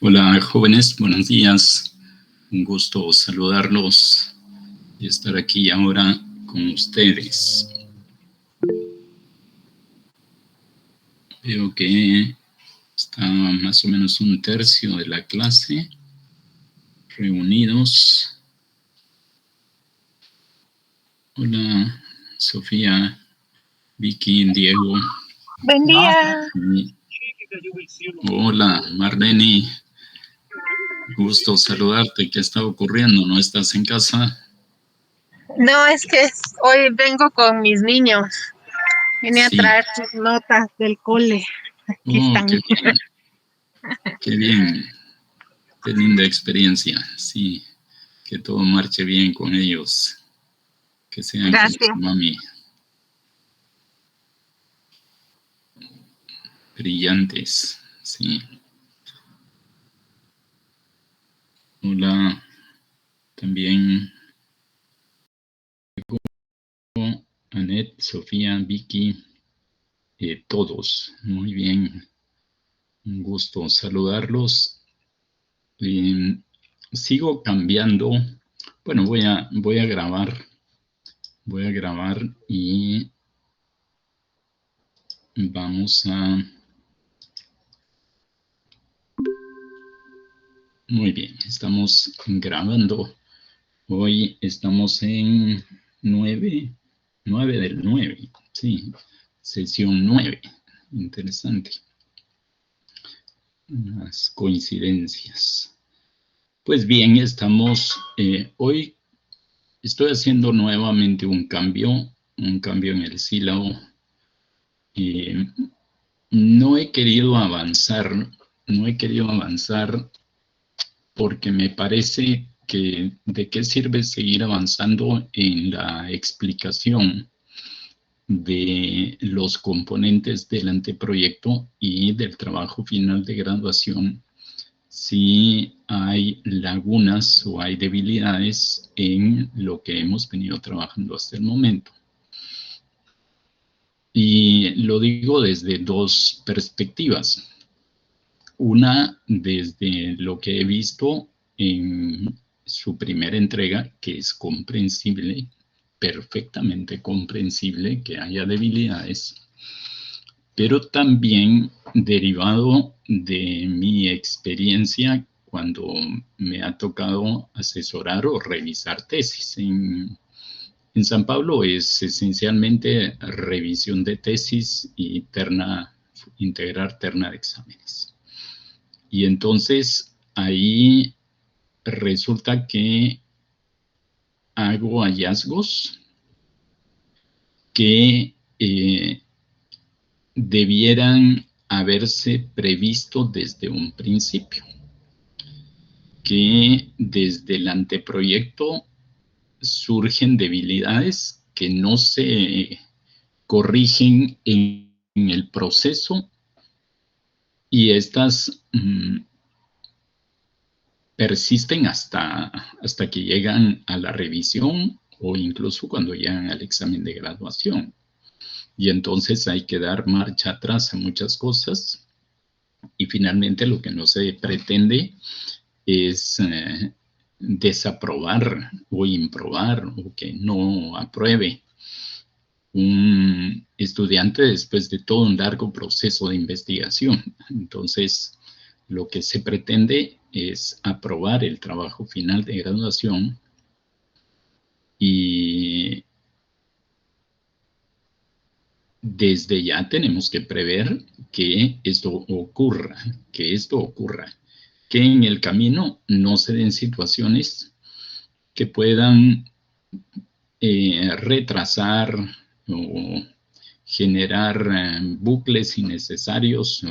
Hola jóvenes, buenos días. Un gusto saludarlos y estar aquí ahora con ustedes. Veo que está más o menos un tercio de la clase reunidos. Hola Sofía, Vicky, Diego. Buen día. Hola Marlene, gusto saludarte. ¿Qué está ocurriendo? ¿No estás en casa? No, es que hoy vengo con mis niños. Vine a Sí. traer sus notas del cole. Aquí están. Qué bien. Qué bien. Qué linda experiencia. Sí, que todo marche bien con ellos. Que sean como Gracias. su mami. Brillantes. Sí. Hola. También Anet, Sofía, Vicky, todos. Muy bien. Un gusto saludarlos. Sigo cambiando. Bueno, voy a grabar. Voy a grabar y vamos a... Muy bien, estamos grabando. Hoy estamos en 9 del 9, sí, sesión 9. Interesante. Unas coincidencias. Pues bien, estamos, hoy estoy haciendo nuevamente un cambio en el sílabo. No he querido avanzar porque me parece que de qué sirve seguir avanzando en la explicación de los componentes del anteproyecto y del trabajo final de graduación si hay lagunas o hay debilidades en lo que hemos venido trabajando hasta el momento. Y lo digo desde dos perspectivas. Una, desde lo que he visto en su primera entrega, que es comprensible, perfectamente comprensible que haya debilidades, pero también derivado de mi experiencia cuando me ha tocado asesorar o revisar tesis. En San Pablo es esencialmente revisión de tesis y integrar terna de exámenes. Y entonces ahí resulta que hago hallazgos que debieran haberse previsto desde un principio, que desde el anteproyecto surgen debilidades que no se corrigen en el proceso y estas persisten hasta que llegan a la revisión o incluso cuando llegan al examen de graduación. Y entonces hay que dar marcha atrás a muchas cosas y finalmente lo que no se pretende es desaprobar o improbar o que no apruebe un estudiante después de todo un largo proceso de investigación. Entonces, lo que se pretende es aprobar el trabajo final de graduación y desde ya tenemos que prever que esto ocurra, que en el camino no se den situaciones que puedan retrasar o generar bucles innecesarios,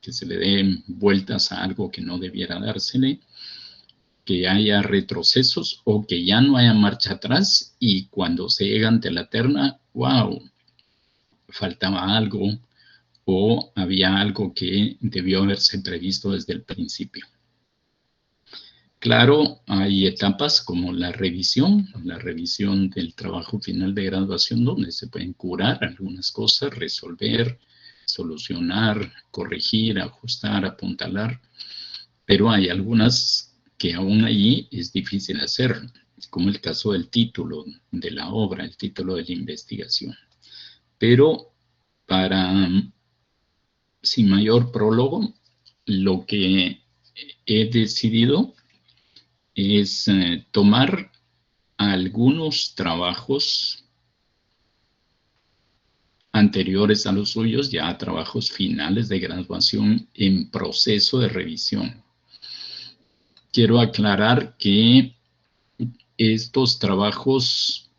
que se le den vueltas a algo que no debiera dársele, que haya retrocesos o que ya no haya marcha atrás y cuando se llega ante la terna, wow, faltaba algo o había algo que debió haberse previsto desde el principio. Claro, hay etapas como la revisión del trabajo final de graduación, donde se pueden curar algunas cosas, resolver, solucionar, corregir, ajustar, apuntalar. pero hay algunas que aún allí es difícil hacer, como el caso del título de la obra, el título de la investigación. Pero sin mayor prólogo, lo que he decidido es tomar algunos trabajos anteriores a los suyos, ya trabajos finales de graduación en proceso de revisión. Quiero aclarar que estos trabajos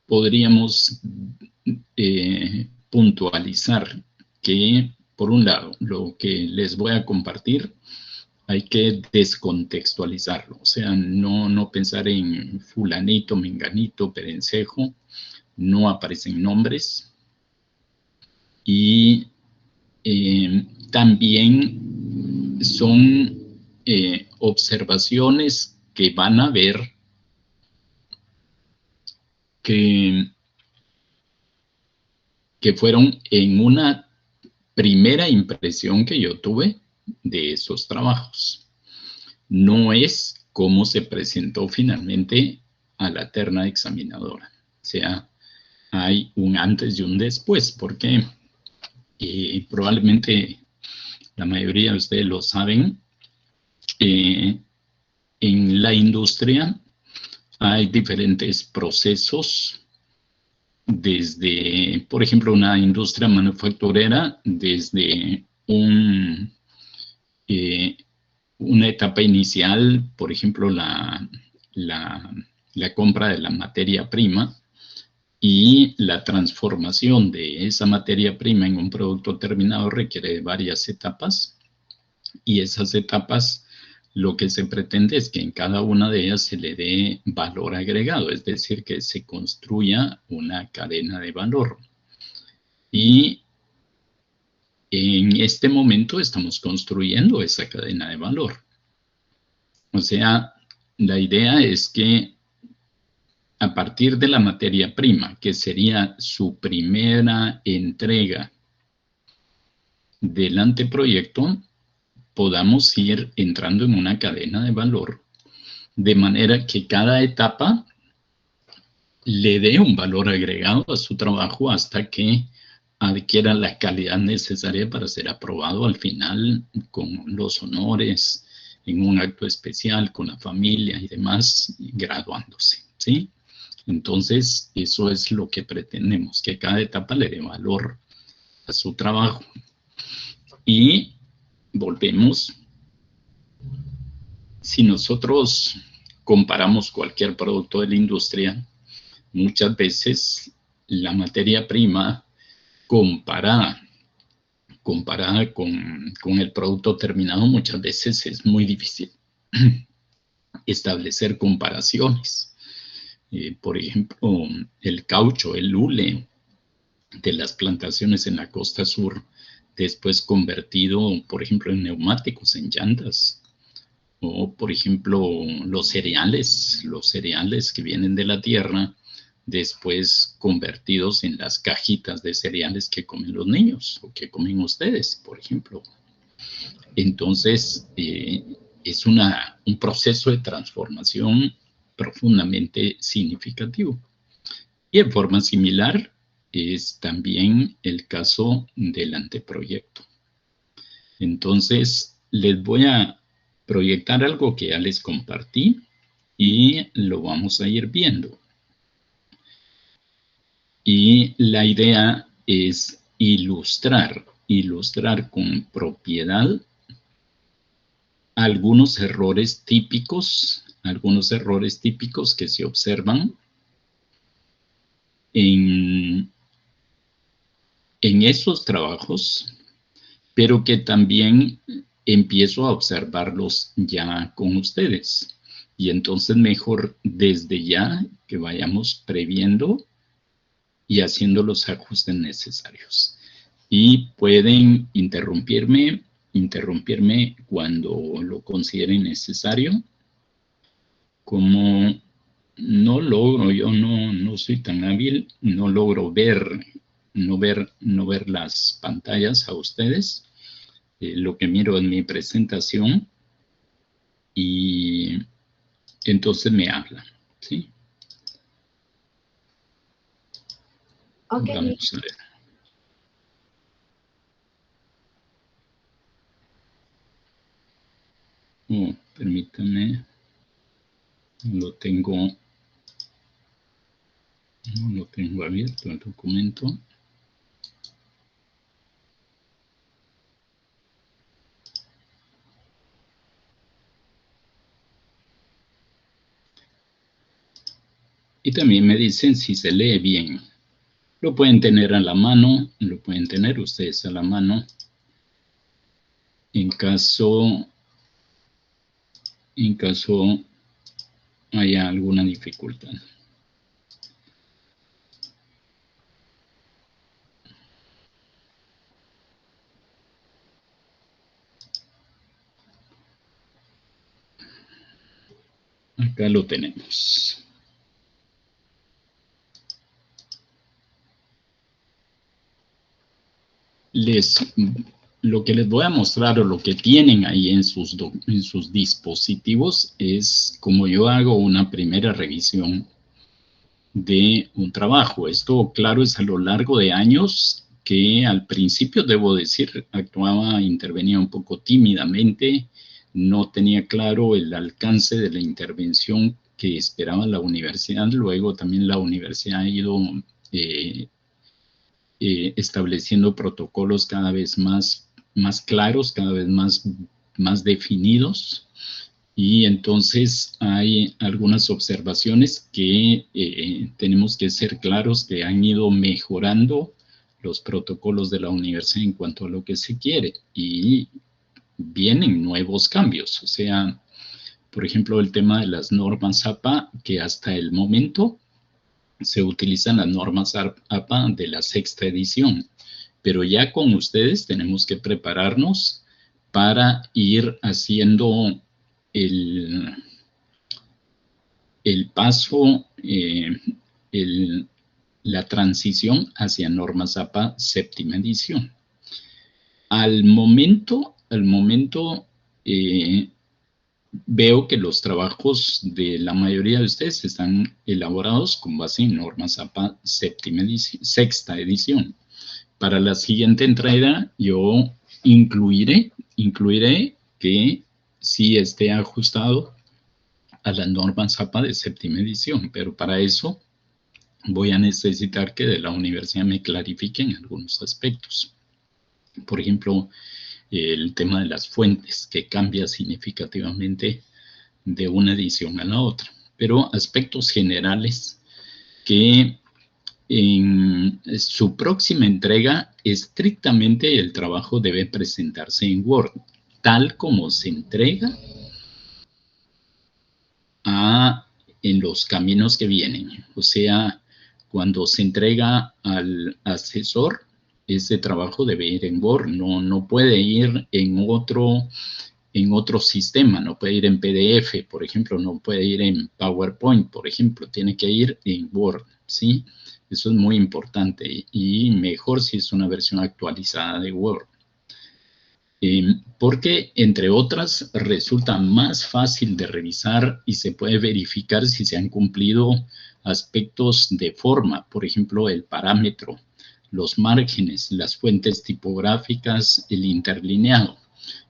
podríamos puntualizar que, por un lado, lo que les voy a compartir hay que descontextualizarlo, o sea, no pensar en fulanito, menganito, perencejo, no aparecen nombres, y también son observaciones que van a ver que fueron en una primera impresión que yo tuve de esos trabajos. No es cómo se presentó finalmente a la terna examinadora. O sea, hay un antes y un después, porque probablemente la mayoría de ustedes lo saben, en la industria hay diferentes procesos, desde, por ejemplo, una industria manufacturera, desde una etapa inicial, por ejemplo, la compra de la materia prima y la transformación de esa materia prima en un producto terminado requiere de varias etapas, y esas etapas lo que se pretende es que en cada una de ellas se le dé valor agregado, es decir, que se construya una cadena de valor. Y en este momento estamos construyendo esa cadena de valor. O sea, la idea es que a partir de la materia prima, que sería su primera entrega del anteproyecto, podamos ir entrando en una cadena de valor, de manera que cada etapa le dé un valor agregado a su trabajo hasta que adquiera la calidad necesaria para ser aprobado al final con los honores, en un acto especial con la familia y demás, graduándose, ¿sí? Entonces, eso es lo que pretendemos, que cada etapa le dé valor a su trabajo. Y volvemos, si nosotros comparamos cualquier producto de la industria, muchas veces la materia prima comparada con el producto terminado, muchas veces es muy difícil establecer comparaciones. Por ejemplo, el caucho, el hule de las plantaciones en la costa sur, después convertido, por ejemplo, en neumáticos, en llantas, o por ejemplo, los cereales que vienen de la tierra, después convertidos en las cajitas de cereales que comen los niños o que comen ustedes, por ejemplo. Entonces, es un proceso de transformación profundamente significativo. Y en forma similar es también el caso del anteproyecto. Entonces, les voy a proyectar algo que ya les compartí y lo vamos a ir viendo. Y la idea es ilustrar con propiedad algunos errores típicos que se observan en esos trabajos, pero que también empiezo a observarlos ya con ustedes. Y entonces mejor desde ya que vayamos previendo y haciendo los ajustes necesarios. Y pueden interrumpirme cuando lo consideren necesario. Como no logro, yo no soy tan hábil, no logro ver las pantallas a ustedes. Lo que miro en mi presentación, y entonces me habla, ¿sí? Okay. Vamos a ver. Oh, permítame. No lo tengo abierto el documento. Y también me dicen si se lee bien. Lo pueden tener a la mano, lo pueden tener ustedes a la mano. En caso haya alguna dificultad. Acá lo tenemos. Lo que les voy a mostrar o lo que tienen ahí en sus dispositivos es como yo hago una primera revisión de un trabajo. Esto, claro, es a lo largo de años que al principio, debo decir, intervenía un poco tímidamente, no tenía claro el alcance de la intervención que esperaba la universidad. Luego también la universidad ha ido estableciendo protocolos cada vez más claros, cada vez más definidos. Y entonces hay algunas observaciones que tenemos que ser claros que han ido mejorando los protocolos de la universidad en cuanto a lo que se quiere. Y vienen nuevos cambios. O sea, por ejemplo, el tema de las normas APA, que hasta el momento se utilizan las normas APA de la 6ª edición. Pero ya con ustedes tenemos que prepararnos para ir haciendo el paso, la transición hacia normas APA 7ª edición. Al momento veo que los trabajos de la mayoría de ustedes están elaborados con base en normas APA 6ª edición. Para la siguiente entrega yo incluiré que sí esté ajustado a las normas APA de 7ª edición, pero para eso voy a necesitar que de la universidad me clarifiquen algunos aspectos. Por ejemplo, el tema de las fuentes, que cambia significativamente de una edición a la otra, pero aspectos generales que en su próxima entrega estrictamente el trabajo debe presentarse en Word, tal como se entrega en los caminos que vienen. O sea, cuando se entrega al asesor, ese trabajo debe ir en Word, no puede ir en otro sistema, no puede ir en PDF, por ejemplo, no puede ir en PowerPoint, por ejemplo, tiene que ir en Word, ¿sí? Eso es muy importante y mejor si es una versión actualizada de Word. Porque, entre otras, resulta más fácil de revisar y se puede verificar si se han cumplido aspectos de forma, por ejemplo, el parámetro, los márgenes, las fuentes tipográficas, el interlineado,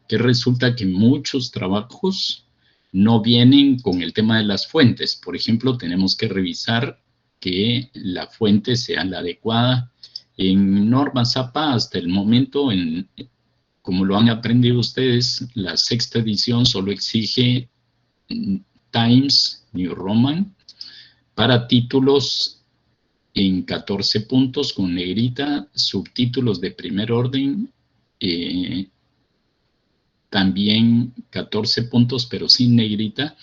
que resulta que muchos trabajos no vienen con el tema de las fuentes. Por ejemplo, tenemos que revisar que la fuente sea la adecuada. En normas APA, hasta el momento, como lo han aprendido ustedes, la 6ª edición solo exige Times New Roman para títulos en 14 puntos con negrita, subtítulos de primer orden, también 14 puntos pero sin negrita,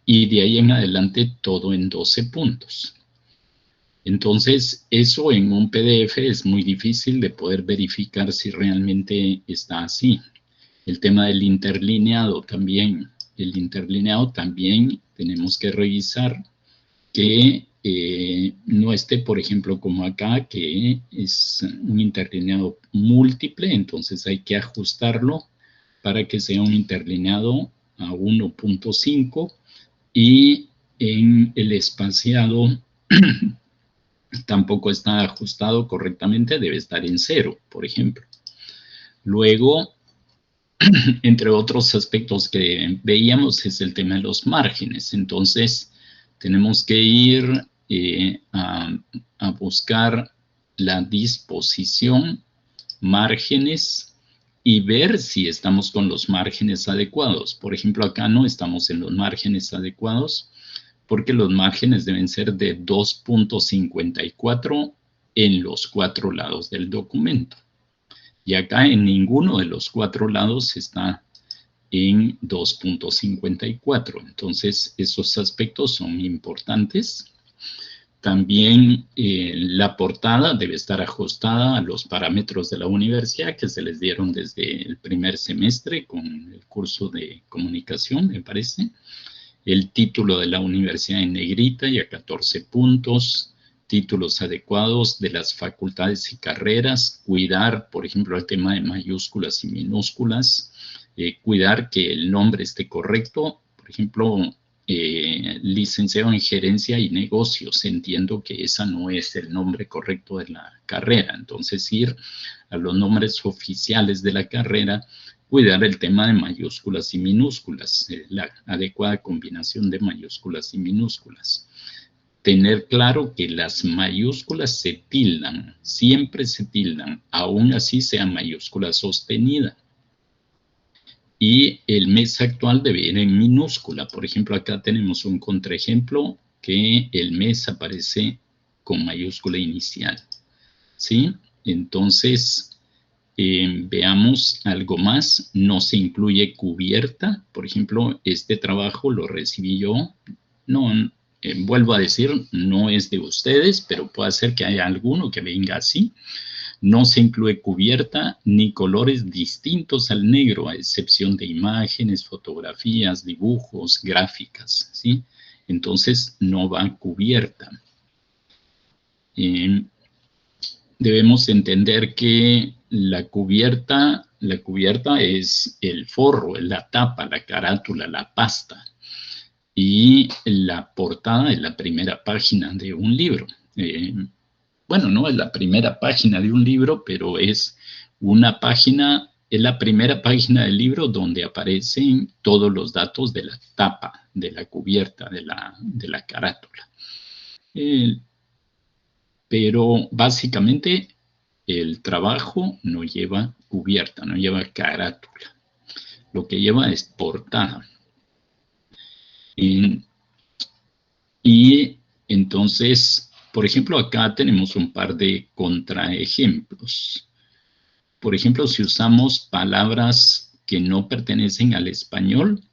y de ahí en adelante todo en 12 puntos. Entonces, eso en un PDF es muy difícil de poder verificar si realmente está así. El tema del interlineado también. El interlineado también tenemos que revisar que no esté, por ejemplo, como acá, que es un interlineado múltiple, entonces hay que ajustarlo para que sea un interlineado a 1.5 y en el espaciado tampoco está ajustado correctamente, debe estar en 0, por ejemplo. Luego, entre otros aspectos que veíamos es el tema de los márgenes. Entonces, tenemos que ir a buscar la disposición, márgenes, y ver si estamos con los márgenes adecuados. Por ejemplo, acá no estamos en los márgenes adecuados porque los márgenes deben ser de 2.54 en los 4 lados del documento. Y acá en ninguno de los 4 lados está en 2.54. Entonces, esos aspectos son importantes. También la portada debe estar ajustada a los parámetros de la universidad que se les dieron desde el primer semestre con el curso de comunicación, me parece. El título de la universidad en negrita y a 14 puntos. Títulos adecuados de las facultades y carreras. Cuidar, por ejemplo, el tema de mayúsculas y minúsculas. Cuidar que el nombre esté correcto. Por ejemplo, licenciado en gerencia y negocios, entiendo que esa no es el nombre correcto de la carrera, entonces ir a los nombres oficiales de la carrera, cuidar el tema de mayúsculas y minúsculas, la adecuada combinación de mayúsculas y minúsculas. Tener claro que las mayúsculas se tildan, siempre se tildan, aún así sea mayúscula sostenida. Y el mes actual debe ir en minúscula. Por ejemplo, acá tenemos un contraejemplo que el mes aparece con mayúscula inicial. ¿Sí? Entonces, veamos algo más. No se incluye cubierta. Por ejemplo, este trabajo lo recibí yo. No, vuelvo a decir, no es de ustedes, pero puede ser que haya alguno que venga así. No se incluye cubierta ni colores distintos al negro, a excepción de imágenes, fotografías, dibujos, gráficas, ¿sí? Entonces, no va cubierta. Debemos entender que la cubierta es el forro, la tapa, la carátula, la pasta. Y la portada es la primera página de un libro. Bueno, no es la primera página de un libro, pero es una página, es la primera página del libro donde aparecen todos los datos de la tapa, de la cubierta, de la carátula. Pero básicamente el trabajo no lleva cubierta, no lleva carátula. Lo que lleva es portada. Y entonces, por ejemplo, acá tenemos un par de contraejemplos. Por ejemplo, si usamos palabras que no pertenecen al español,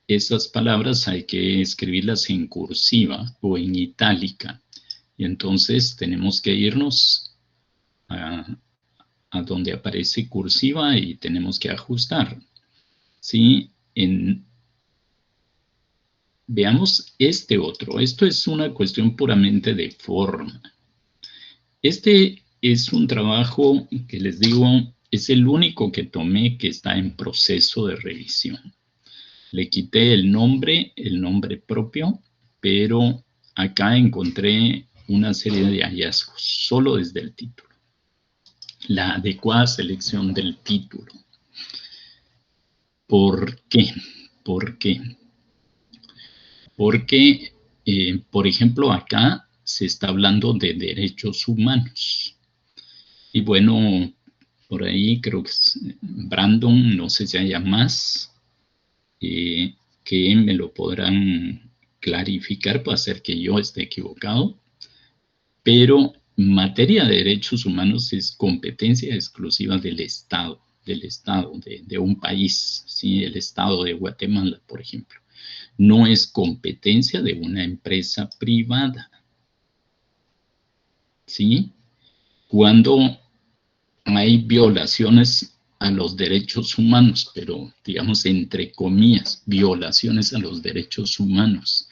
esas palabras hay que escribirlas en cursiva o en itálica. Y entonces tenemos que irnos a donde aparece cursiva y tenemos que ajustar. ¿Sí? Veamos este otro. Esto es una cuestión puramente de forma. Este es un trabajo que les digo, es el único que tomé que está en proceso de revisión. Le quité el nombre propio, pero acá encontré una serie de hallazgos, solo desde el título. La adecuada selección del título. ¿Por qué? ¿Por qué? Porque, por ejemplo, acá se está hablando de derechos humanos. Y bueno, por ahí creo que es Brandon, no sé si haya más, que me lo podrán clarificar, puede ser que yo esté equivocado, pero materia de derechos humanos es competencia exclusiva del Estado, de un país, ¿sí? El Estado de Guatemala, por ejemplo. No es competencia de una empresa privada. ¿Sí? Cuando hay violaciones a los derechos humanos, pero digamos entre comillas, violaciones a los derechos humanos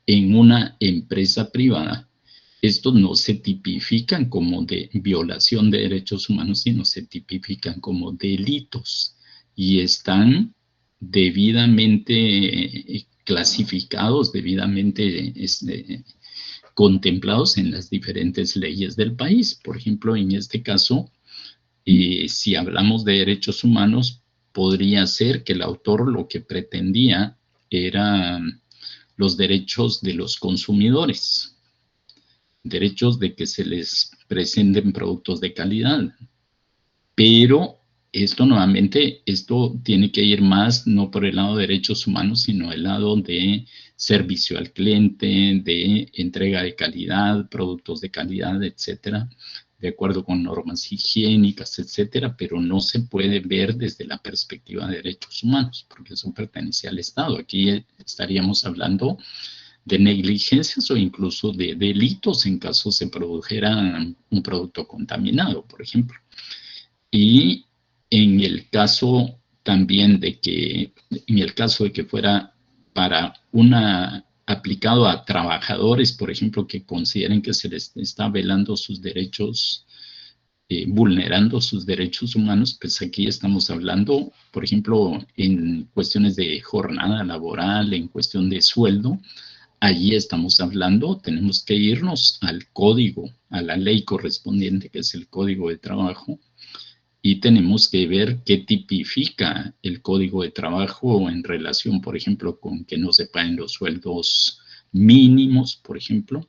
en una empresa privada, estos no se tipifican como de violación de derechos humanos, sino se tipifican como delitos y están debidamente clasificados, debidamente contemplados en las diferentes leyes del país. Por ejemplo, en este caso, si hablamos de derechos humanos, podría ser que el autor lo que pretendía eran los derechos de los consumidores, derechos de que se les presenten productos de calidad. Pero esto nuevamente, esto tiene que ir más no por el lado de derechos humanos, sino el lado de servicio al cliente, de entrega de calidad, productos de calidad, etcétera, de acuerdo con normas higiénicas, etcétera, pero no se puede ver desde la perspectiva de derechos humanos, porque eso pertenece al Estado. Aquí estaríamos hablando de negligencias o incluso de delitos en caso se produjera un producto contaminado, por ejemplo. Y en el caso también de que, en el caso de que fuera para aplicado a trabajadores, por ejemplo, que consideren que se les está velando sus derechos, vulnerando sus derechos humanos, pues aquí estamos hablando, por ejemplo, en cuestiones de jornada laboral, en cuestión de sueldo, allí estamos hablando, tenemos que irnos al código, a la ley correspondiente, que es el Código de Trabajo, y tenemos que ver qué tipifica el Código de Trabajo en relación, por ejemplo, con que no se paguen los sueldos mínimos, por ejemplo,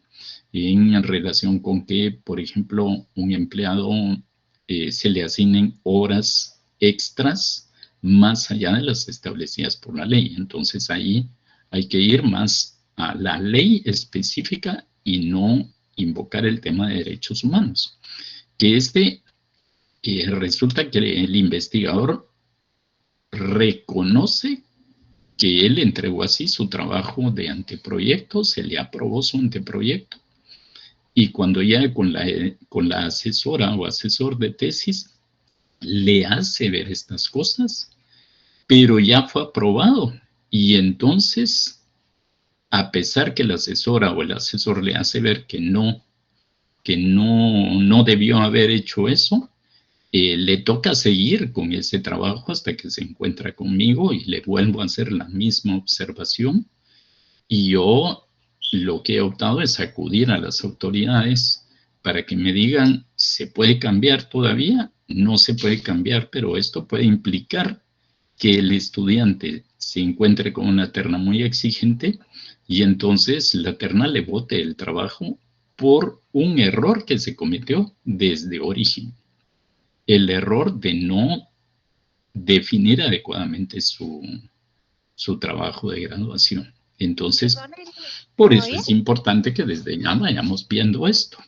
en relación con que, por ejemplo, un empleado se le asignen horas extras más allá de las establecidas por la ley. Entonces ahí hay que ir más a la ley específica y no invocar el tema de derechos humanos. Que resulta que el investigador reconoce que él entregó así su trabajo de anteproyecto, se le aprobó su anteproyecto, y cuando ya con la asesora o asesor de tesis le hace ver estas cosas, pero ya fue aprobado, y entonces, a pesar que la asesora o el asesor le hace ver que no debió haber hecho eso, le toca seguir con ese trabajo hasta que se encuentra conmigo y le vuelvo a hacer la misma observación. Y yo lo que he optado es acudir a las autoridades para que me digan, ¿se puede cambiar todavía? No se puede cambiar, pero esto puede implicar que el estudiante se encuentre con una terna muy exigente y entonces la terna le bote el trabajo por un error que se cometió desde origen. El error de no definir adecuadamente su trabajo de graduación. Entonces, por eso es importante que desde ya vayamos viendo esto.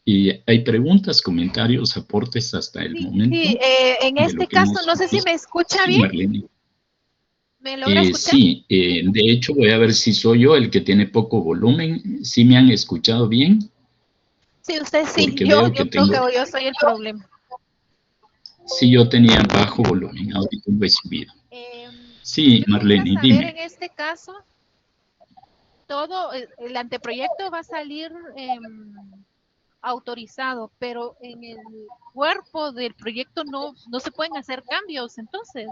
Y hay preguntas, comentarios, aportes hasta el momento. Sí, en este caso, no sé si me escucha bien. Marlene. ¿Me logra escuchar? Sí, de hecho voy a ver si soy yo el que tiene poco volumen. ¿Sí me han escuchado bien? Sí, usted sí. Porque Yo veo que creo tengo... que yo soy el problema. Sí, yo tenía bajo volumen, ahorita lo he subido. Sí, Marlene, saber, dime. en este caso, todo el anteproyecto va a salir autorizado, pero en el cuerpo del proyecto no se pueden hacer cambios, entonces.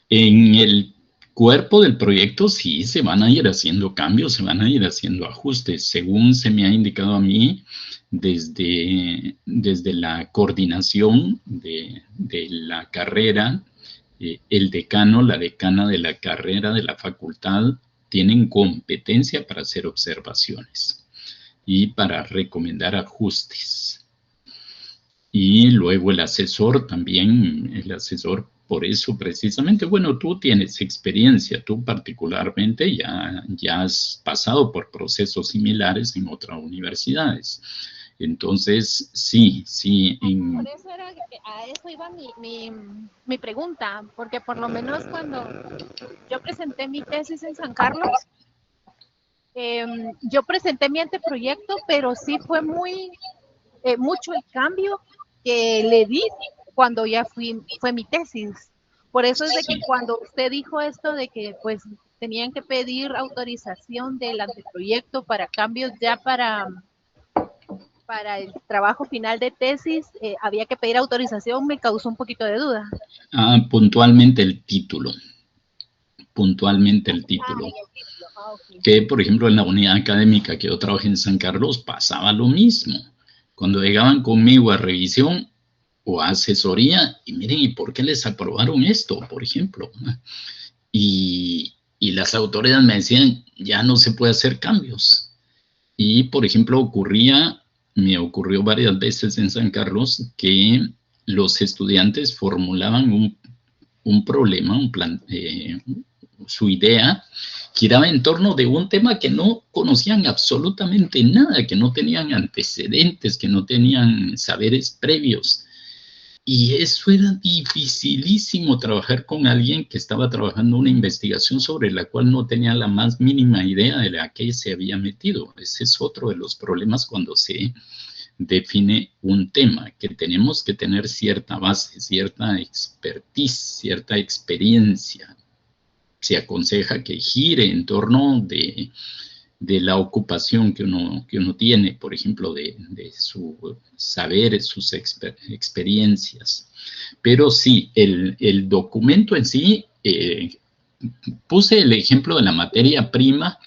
En el cuerpo del proyecto sí se van a ir haciendo cambios, se van a ir haciendo ajustes, según se me ha indicado a mí desde la coordinación de la carrera, el decano, la decana de la carrera de la facultad tienen competencia para hacer observaciones y para recomendar ajustes. Y luego el asesor también, el asesor por eso precisamente, bueno, tú tienes experiencia, tú particularmente ya has pasado por procesos similares en otras universidades. Entonces, sí. Por eso a eso iba mi pregunta, porque por lo menos cuando yo presenté mi tesis en San Carlos, yo presenté mi anteproyecto, pero sí fue mucho el cambio que le di cuando ya fue mi tesis. Por eso es de que cuando usted dijo esto de que pues tenían que pedir autorización del anteproyecto para cambios ya para para el trabajo final de tesis había que pedir autorización, me causó un poquito de duda. Puntualmente el título. Puntualmente el título. Okay. Que, por ejemplo, en la unidad académica que yo trabajé en San Carlos pasaba lo mismo. Cuando llegaban conmigo a revisión o a asesoría, y miren, ¿y por qué les aprobaron esto, por ejemplo? Y las autoridades me decían, ya no se puede hacer cambios. Y, por ejemplo, me ocurrió varias veces en San Carlos que los estudiantes formulaban un problema, su idea, giraba en torno de un tema que no conocían absolutamente nada, que no tenían antecedentes, que no tenían saberes previos. Y eso era dificilísimo, trabajar con alguien que estaba trabajando una investigación sobre la cual no tenía la más mínima idea de la que se había metido. Ese es otro de los problemas cuando se define un tema, que tenemos que tener cierta base, cierta expertise, cierta experiencia. Se aconseja que gire en torno de la ocupación que uno tiene, por ejemplo, de sus saberes, sus experiencias. Pero sí, el documento en sí, puse el ejemplo de la materia prima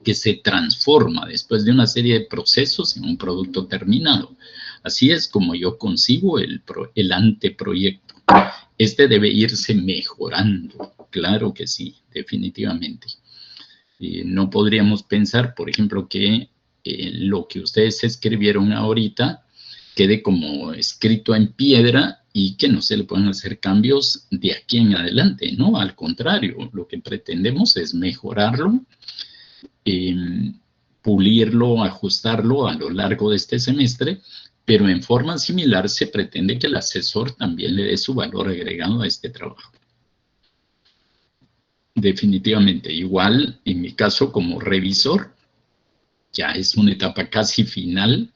que se transforma después de una serie de procesos en un producto terminado. Así es como yo concibo el anteproyecto. Este debe irse mejorando, claro que sí, definitivamente. No podríamos pensar, por ejemplo, que lo que ustedes escribieron ahorita quede como escrito en piedra y que no se le puedan hacer cambios de aquí en adelante, ¿no? Al contrario, lo que pretendemos es mejorarlo, pulirlo, ajustarlo a lo largo de este semestre, pero en forma similar se pretende que el asesor también le dé su valor agregado a este trabajo. Definitivamente, igual en mi caso como revisor, ya es una etapa casi final,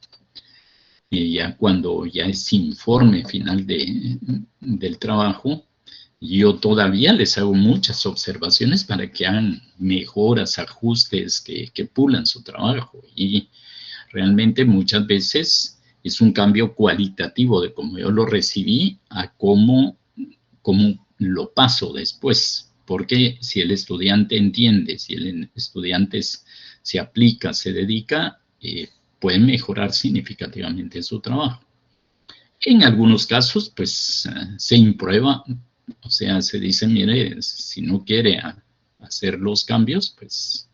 y ya cuando ya es informe final del trabajo, yo todavía les hago muchas observaciones para que hagan mejoras, ajustes, que pulan su trabajo. Y realmente muchas veces es un cambio cualitativo de cómo yo lo recibí a cómo lo paso después. Porque si el estudiante entiende, si el estudiante se aplica, se dedica, puede mejorar significativamente su trabajo. En algunos casos, pues, se imprueba, o sea, se dice, mire, si no quiere hacer los cambios, pues,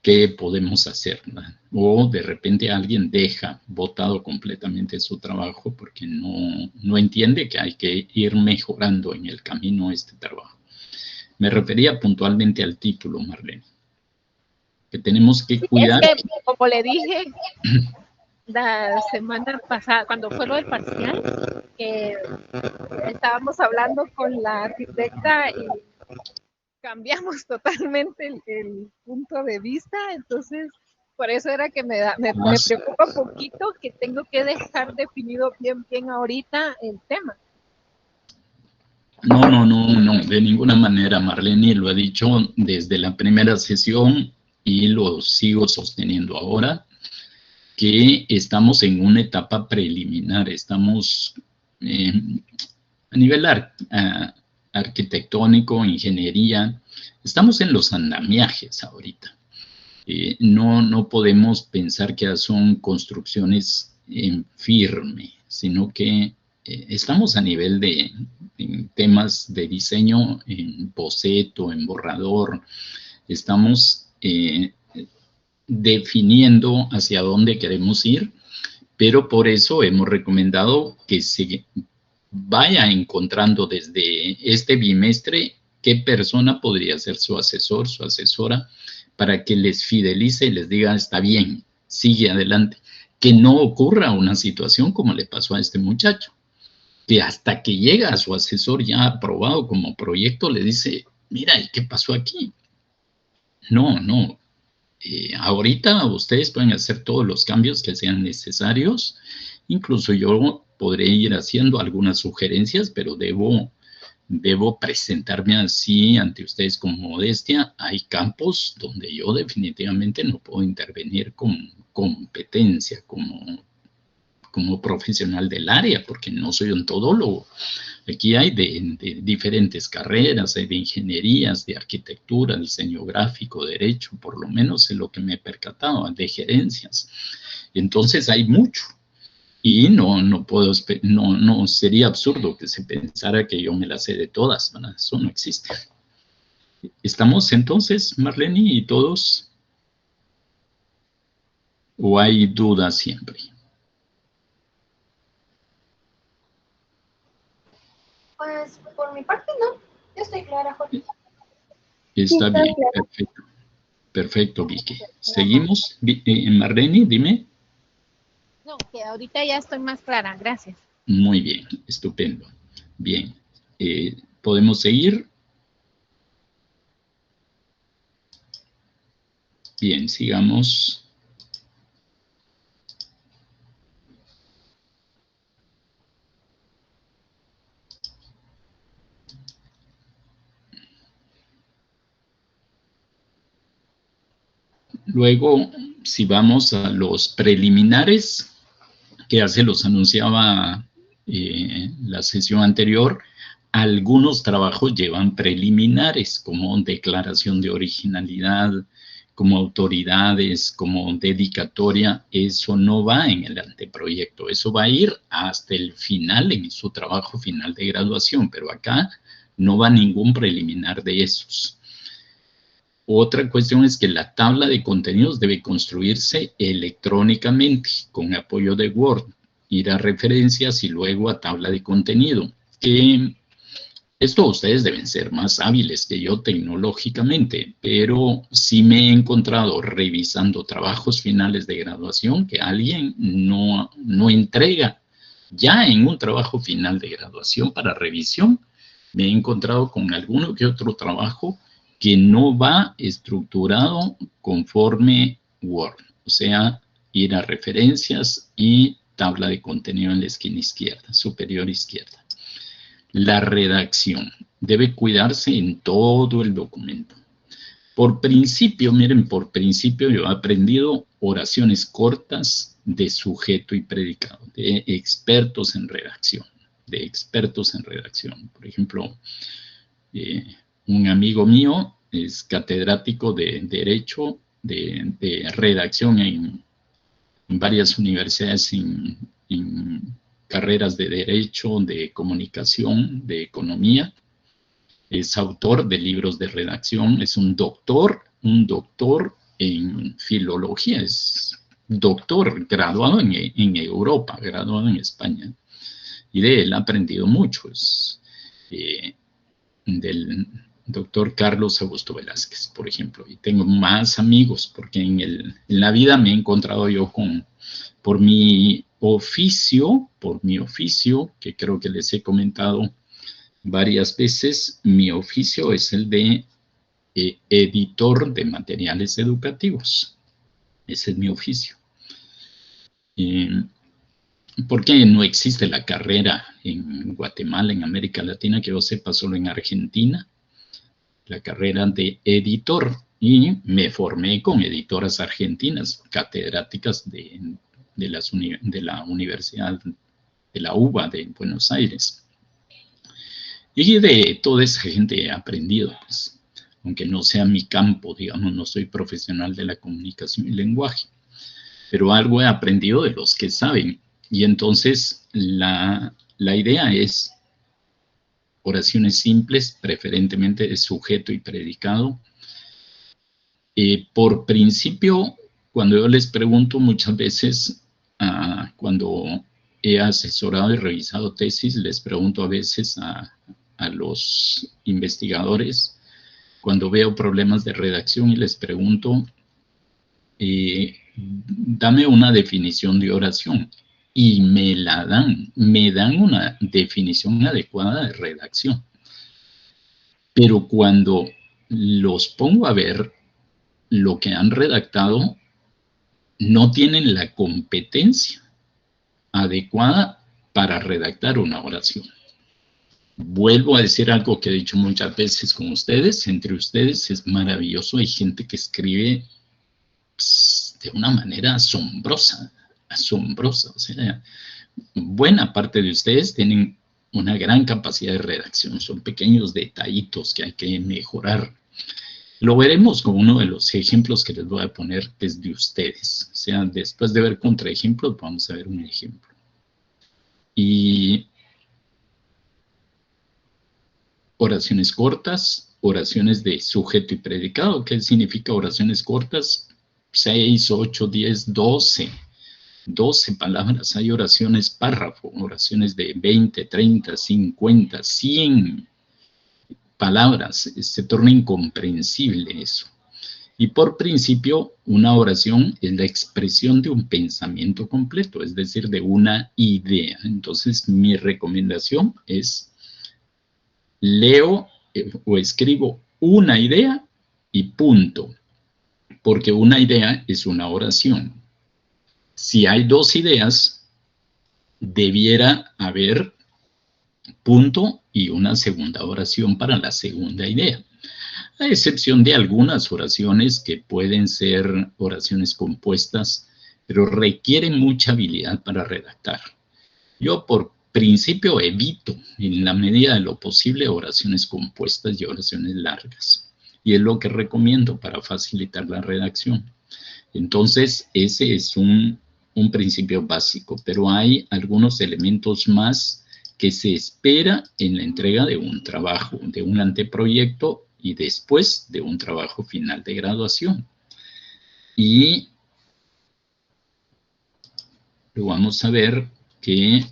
¿qué podemos hacer? O de repente alguien deja botado completamente su trabajo porque no entiende que hay que ir mejorando en el camino este trabajo. Me refería puntualmente al título, Marlene, que tenemos que cuidar. Es que, como le dije la semana pasada, cuando fue lo del parcial, que estábamos hablando con la arquitecta y cambiamos totalmente el punto de vista, entonces por eso era que me preocupa un poquito que tengo que dejar definido bien ahorita el tema. No, de ninguna manera, Marlene, lo he dicho desde la primera sesión y lo sigo sosteniendo ahora, que estamos en una etapa preliminar, estamos a nivel arquitectónico, ingeniería, estamos en los andamiajes ahorita. No podemos pensar que son construcciones en firme, sino que estamos a nivel de temas de diseño en boceto, en borrador, estamos definiendo hacia dónde queremos ir, pero por eso hemos recomendado que se vaya encontrando desde este bimestre qué persona podría ser su asesor, su asesora, para que les fidelice y les diga, está bien, sigue adelante. Que no ocurra una situación como le pasó a este muchacho, que hasta que llega a su asesor ya aprobado como proyecto, le dice, mira, ¿y qué pasó aquí? No. Ahorita ustedes pueden hacer todos los cambios que sean necesarios. Incluso yo podré ir haciendo algunas sugerencias, pero debo presentarme así ante ustedes con modestia. Hay campos donde yo definitivamente no puedo intervenir con competencia, como como profesional del área, porque no soy un todólogo. Aquí hay de diferentes carreras, hay de ingenierías, de arquitectura, diseño gráfico, derecho, por lo menos es lo que me he percatado, de gerencias. Entonces hay mucho. Y no puedo, no sería absurdo que se pensara que yo me las sé de todas, ¿verdad? Eso no existe. ¿Estamos entonces, Marlene, y todos? ¿O hay dudas siempre? Pues por mi parte no, yo estoy clara, Jorge. Está bien, perfecto. Perfecto, Vicky. ¿Seguimos? Marlene, dime. No, que ahorita ya estoy más clara, gracias. Muy bien, estupendo. Bien, ¿podemos seguir? Bien, sigamos. Luego, si vamos a los preliminares, que ya se los anunciaba la sesión anterior, algunos trabajos llevan preliminares, como declaración de originalidad, como autoridades, como dedicatoria. Eso no va en el anteproyecto, eso va a ir hasta el final, en su trabajo final de graduación, pero acá no va ningún preliminar de esos. Otra cuestión es que la tabla de contenidos debe construirse electrónicamente con apoyo de Word, ir a referencias y luego a tabla de contenido. Esto ustedes deben ser más hábiles que yo tecnológicamente, pero sí me he encontrado revisando trabajos finales de graduación que alguien no entrega ya en un trabajo final de graduación para revisión. Me he encontrado con alguno que otro trabajo que no va estructurado conforme Word, o sea, ir a referencias y tabla de contenido en la esquina izquierda, superior izquierda. La redacción debe cuidarse en todo el documento. Por principio, miren, por principio yo he aprendido oraciones cortas de sujeto y predicado, de expertos en redacción, Por ejemplo, un amigo mío es catedrático de Derecho, de redacción en varias universidades, en carreras de Derecho, de Comunicación, de Economía. Es autor de libros de redacción, es un doctor en filología, es doctor graduado en Europa, graduado en España. Y de él he aprendido mucho. Es del doctor Carlos Augusto Velázquez, por ejemplo. Y tengo más amigos, porque en la vida me he encontrado yo por mi oficio, que creo que les he comentado varias veces, mi oficio es el de editor de materiales educativos. Ese es mi oficio. ¿Por qué no existe la carrera en Guatemala, en América Latina, que yo sepa, solo en Argentina? La carrera de editor, y me formé con editoras argentinas, catedráticas de la Universidad de la UBA de Buenos Aires. Y de toda esa gente he aprendido, pues, aunque no sea mi campo, digamos, no soy profesional de la comunicación y lenguaje, pero algo he aprendido de los que saben. Y entonces la idea es oraciones simples, preferentemente de sujeto y predicado. Por principio, cuando yo les pregunto muchas veces, cuando he asesorado y revisado tesis, les pregunto a veces a los investigadores, cuando veo problemas de redacción y les pregunto, dame una definición de oración. Y me dan una definición adecuada de redacción. Pero cuando los pongo a ver lo que han redactado, no tienen la competencia adecuada para redactar una oración. Vuelvo a decir algo que he dicho muchas veces con ustedes, entre ustedes es maravilloso, hay gente que escribe de una manera asombrosa. asombrosa. O sea, buena parte de ustedes tienen una gran capacidad de redacción. Son pequeños detallitos que hay que mejorar. Lo veremos con uno de los ejemplos que les voy a poner desde ustedes. O sea, después de ver contraejemplos, vamos a ver un ejemplo. Y oraciones cortas, oraciones de sujeto y predicado. ¿Qué significa oraciones cortas? 6, 8, 10, 12. 12 palabras. Hay oraciones párrafo, oraciones de 20, 30, 50, 100 palabras. Se torna incomprensible eso. Y por principio, una oración es la expresión de un pensamiento completo, es decir, de una idea. Entonces, mi recomendación es leo o escribo una idea y punto, porque una idea es una oración. Si hay dos ideas, debiera haber punto y una segunda oración para la segunda idea. A excepción de algunas oraciones que pueden ser oraciones compuestas, pero requieren mucha habilidad para redactar. Yo por principio evito, en la medida de lo posible, oraciones compuestas y oraciones largas. Y es lo que recomiendo para facilitar la redacción. Entonces, ese es un principio básico, pero hay algunos elementos más que se espera en la entrega de un trabajo, de un anteproyecto y después de un trabajo final de graduación. Y lo vamos a ver que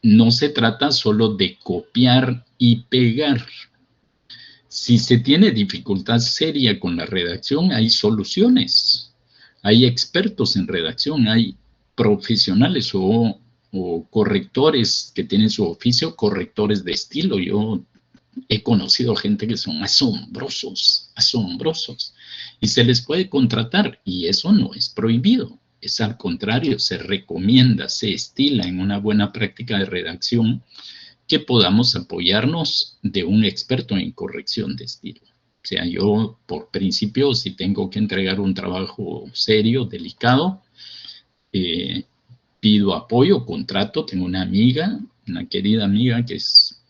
no se trata solo de copiar y pegar. Si se tiene dificultad seria con la redacción, hay soluciones. Hay expertos en redacción, hay profesionales o correctores que tienen su oficio, correctores de estilo. Yo he conocido gente que son asombrosos, asombrosos, y se les puede contratar, y eso no es prohibido. Es al contrario, se recomienda, se estila en una buena práctica de redacción que podamos apoyarnos de un experto en corrección de estilo. O sea, yo por principio, si tengo que entregar un trabajo serio, delicado, pido apoyo, contrato. Tengo una amiga, una querida amiga que es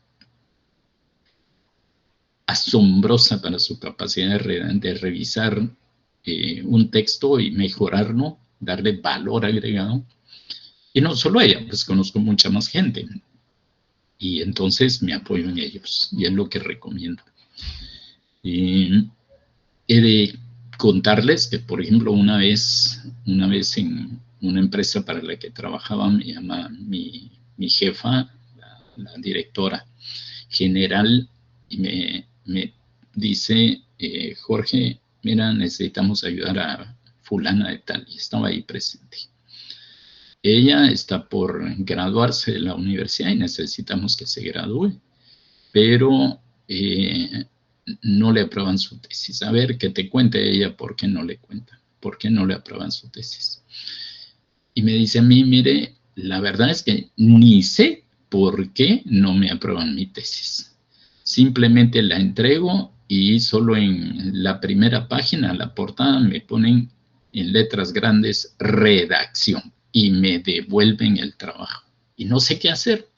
asombrosa para su capacidad de revisar un texto y mejorarlo, darle valor agregado. Y no solo ella, pues conozco mucha más gente. Y entonces me apoyo en ellos, y es lo que recomiendo. He de contarles que, por ejemplo, una vez en una empresa para la que trabajaba, me llama mi jefa, la directora general, y me dice, Jorge, mira, necesitamos ayudar a fulana de tal, y estaba ahí presente. Ella está por graduarse de la universidad y necesitamos que se gradúe, pero no le aprueban su tesis. A ver, que te cuente ella por qué no le cuentan, por qué no le aprueban su tesis. Y me dice a mí, mire, la verdad es que ni sé por qué no me aprueban mi tesis. Simplemente la entrego y solo en la primera página, la portada, me ponen en letras grandes redacción y me devuelven el trabajo. Y no sé qué hacer.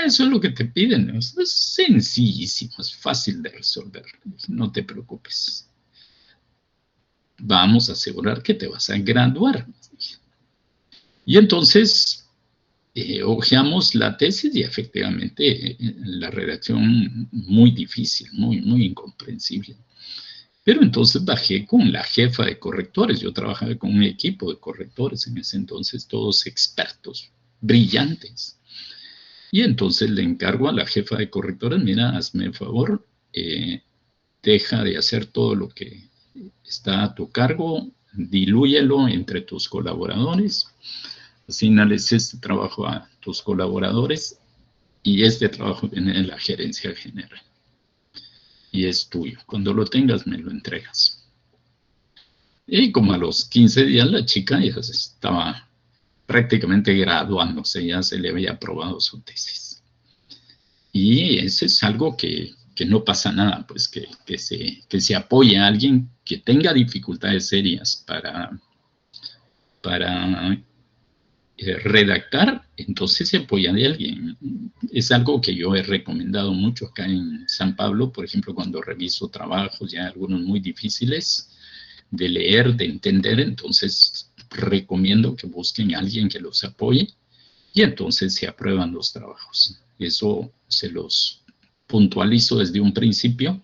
Eso es lo que te piden. Es sencillísimo, es fácil de resolver. No te preocupes. Vamos a asegurar que te vas a graduar. Y entonces hojeamos la tesis y efectivamente la redacción muy difícil, muy incomprensible. Pero entonces bajé con la jefa de correctores. Yo trabajaba con un equipo de correctores en ese entonces, todos expertos, brillantes. Y entonces le encargo a la jefa de correctores, mira, hazme el favor, deja de hacer todo lo que está a tu cargo, dilúyelo entre tus colaboradores, asignales este trabajo a tus colaboradores y este trabajo viene de la gerencia general. Y es tuyo. Cuando lo tengas, me lo entregas. Y como a los 15 días, la chica ya estaba prácticamente graduándose, ya se le había aprobado su tesis. Y eso es algo que que no pasa nada, pues que se apoye a alguien que tenga dificultades serias para redactar, entonces se apoya de alguien. Es algo que yo he recomendado mucho acá en San Pablo, por ejemplo, cuando reviso trabajos, ya algunos muy difíciles de leer, de entender, entonces recomiendo que busquen a alguien que los apoye y entonces se aprueban los trabajos. Eso se los puntualizo desde un principio,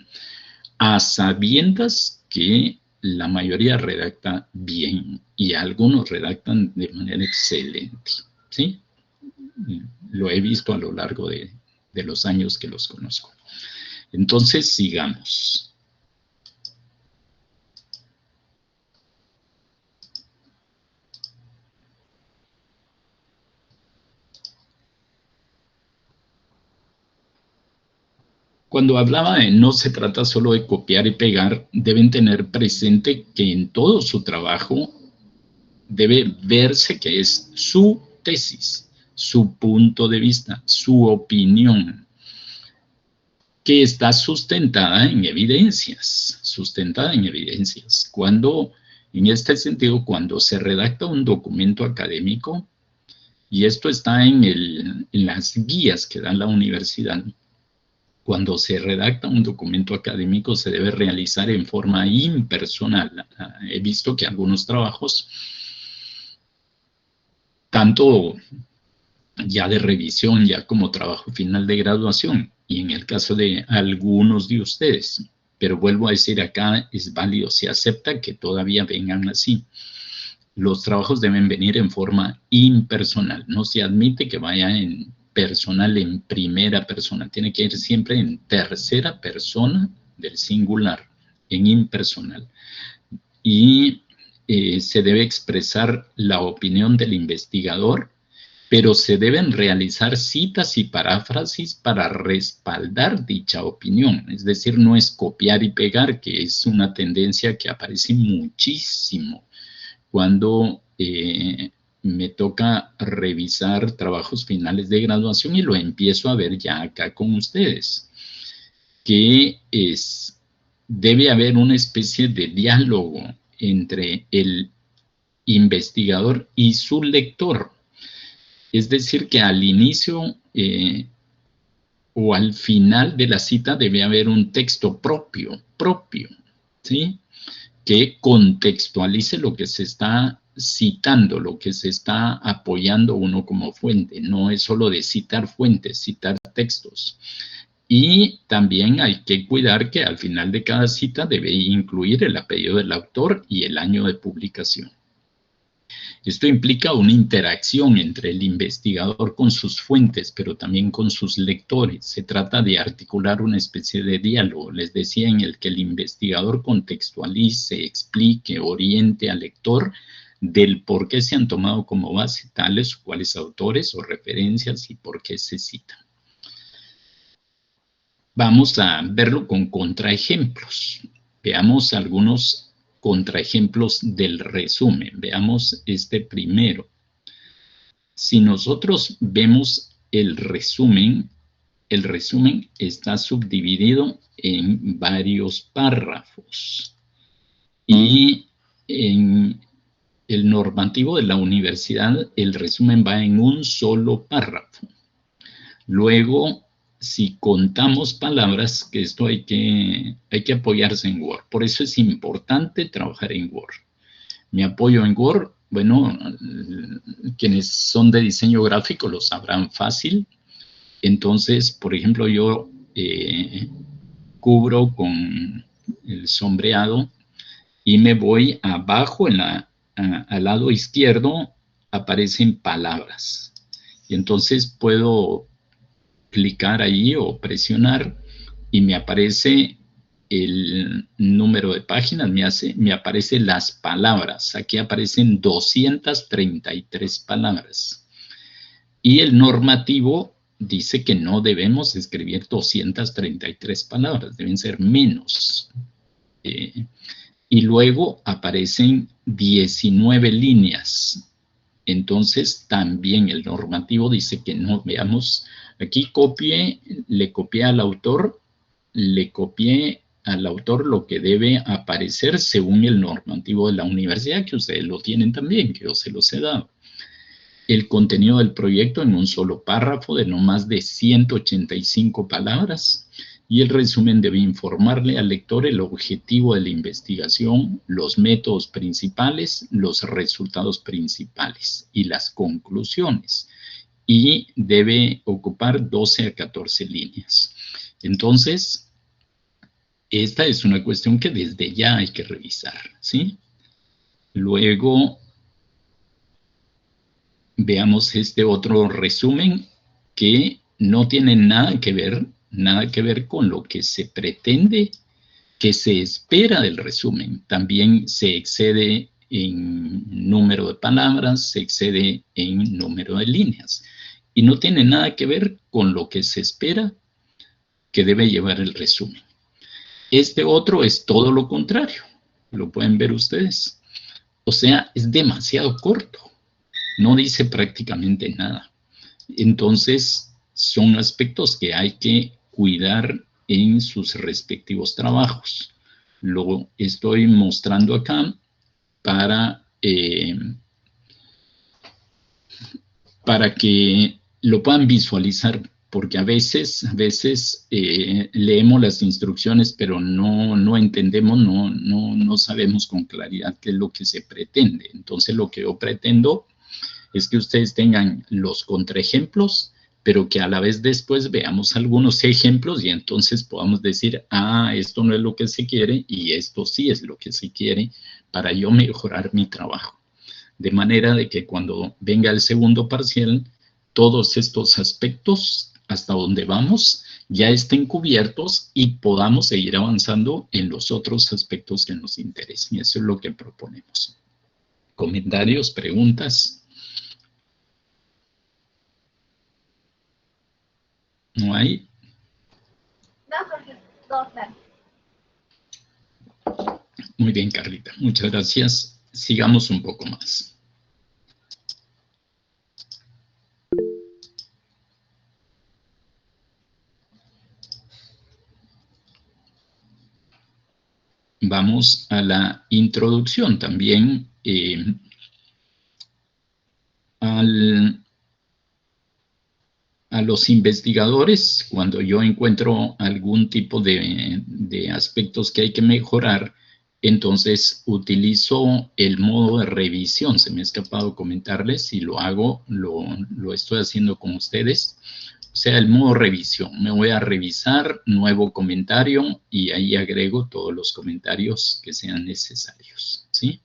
a sabiendas que la mayoría redacta bien y algunos redactan de manera excelente, ¿sí? Lo he visto a lo largo de los años que los conozco. Entonces, sigamos. Cuando hablaba de no se trata solo de copiar y pegar, deben tener presente que en todo su trabajo debe verse que es su tesis, su punto de vista, su opinión, que está sustentada en evidencias, Cuando, en este sentido, cuando se redacta un documento académico, y esto está en las guías que da la universidad, cuando se redacta un documento académico se debe realizar en forma impersonal. He visto que algunos trabajos, tanto ya de revisión, ya como trabajo final de graduación, y en el caso de algunos de ustedes, pero vuelvo a decir acá, es válido, se acepta que todavía vengan así. Los trabajos deben venir en forma impersonal, no se admite que vaya en personal en primera persona, tiene que ir siempre en tercera persona del singular, en impersonal. Y se debe expresar la opinión del investigador, pero se deben realizar citas y paráfrasis para respaldar dicha opinión. Es decir, no es copiar y pegar, que es una tendencia que aparece muchísimo cuando me toca revisar trabajos finales de graduación y lo empiezo a ver ya acá con ustedes, que debe haber una especie de diálogo entre el investigador y su lector. Es decir, que al inicio o al final de la cita debe haber un texto propio, ¿sí? Que contextualice lo que se está citando, lo que se está apoyando uno como fuente. No es solo de citar fuentes, citar textos. Y también hay que cuidar que al final de cada cita debe incluir el apellido del autor y el año de publicación. Esto implica una interacción entre el investigador con sus fuentes, pero también con sus lectores. Se trata de articular una especie de diálogo, les decía, en el que el investigador contextualice, explique, oriente al lector del por qué se han tomado como base tales o cuales autores o referencias y por qué se citan. Vamos a verlo con contraejemplos. Veamos algunos contraejemplos del resumen. Veamos este primero. Si nosotros vemos el resumen está subdividido en varios párrafos. Y en el normativo de la universidad, el resumen va en un solo párrafo. Luego, si contamos palabras, que esto hay que apoyarse en Word. Por eso es importante trabajar en Word. Me apoyo en Word. Bueno, quienes son de diseño gráfico lo sabrán fácil. Entonces, por ejemplo, yo cubro con el sombreado y me voy abajo, al lado izquierdo, aparecen palabras. Y entonces puedo clicar ahí o presionar y me aparece el número de páginas, me aparecen las palabras. Aquí aparecen 233 palabras. Y el normativo dice que no debemos escribir 233 palabras, deben ser menos. Y luego aparecen 19 líneas. Entonces también el normativo dice que no, veamos, aquí le copié al autor le copié al autor lo que debe aparecer según el normativo de la universidad, que ustedes lo tienen también, que yo se los he dado. El contenido del proyecto en un solo párrafo de no más de 185 palabras, y el resumen debe informarle al lector el objetivo de la investigación, los métodos principales, los resultados principales y las conclusiones, y debe ocupar 12 a 14 líneas. Entonces, esta es una cuestión que desde ya hay que revisar, ¿sí? Luego, veamos este otro resumen que no tiene nada que ver con lo que se pretende, que se espera del resumen. También se excede en número de palabras, se excede en número de líneas. Y no tiene nada que ver con lo que se espera que debe llevar el resumen. Este otro es todo lo contrario, lo pueden ver ustedes. O sea, es demasiado corto, no dice prácticamente nada. Entonces, son aspectos que hay que cuidar en sus respectivos trabajos. Lo estoy mostrando acá para que lo puedan visualizar, porque a veces leemos las instrucciones, pero no entendemos, no sabemos con claridad qué es lo que se pretende. Entonces, lo que yo pretendo es que ustedes tengan los contraejemplos, pero que a la vez después veamos algunos ejemplos y entonces podamos decir, esto no es lo que se quiere y esto sí es lo que se quiere para yo mejorar mi trabajo. De manera de que cuando venga el segundo parcial, todos estos aspectos hasta donde vamos ya estén cubiertos y podamos seguir avanzando en los otros aspectos que nos interesen. Y eso es lo que proponemos. ¿Comentarios, preguntas? ¿No hay? No, Jorge, todo claro. Muy bien, Carlita. Muchas gracias. Sigamos un poco más. Vamos a la introducción también. A los investigadores, cuando yo encuentro algún tipo de aspectos que hay que mejorar, entonces utilizo el modo de revisión. Se me ha escapado comentarles, si lo hago, lo estoy haciendo con ustedes. O sea, el modo revisión. Me voy a revisar, nuevo comentario, y ahí agrego todos los comentarios que sean necesarios, ¿sí?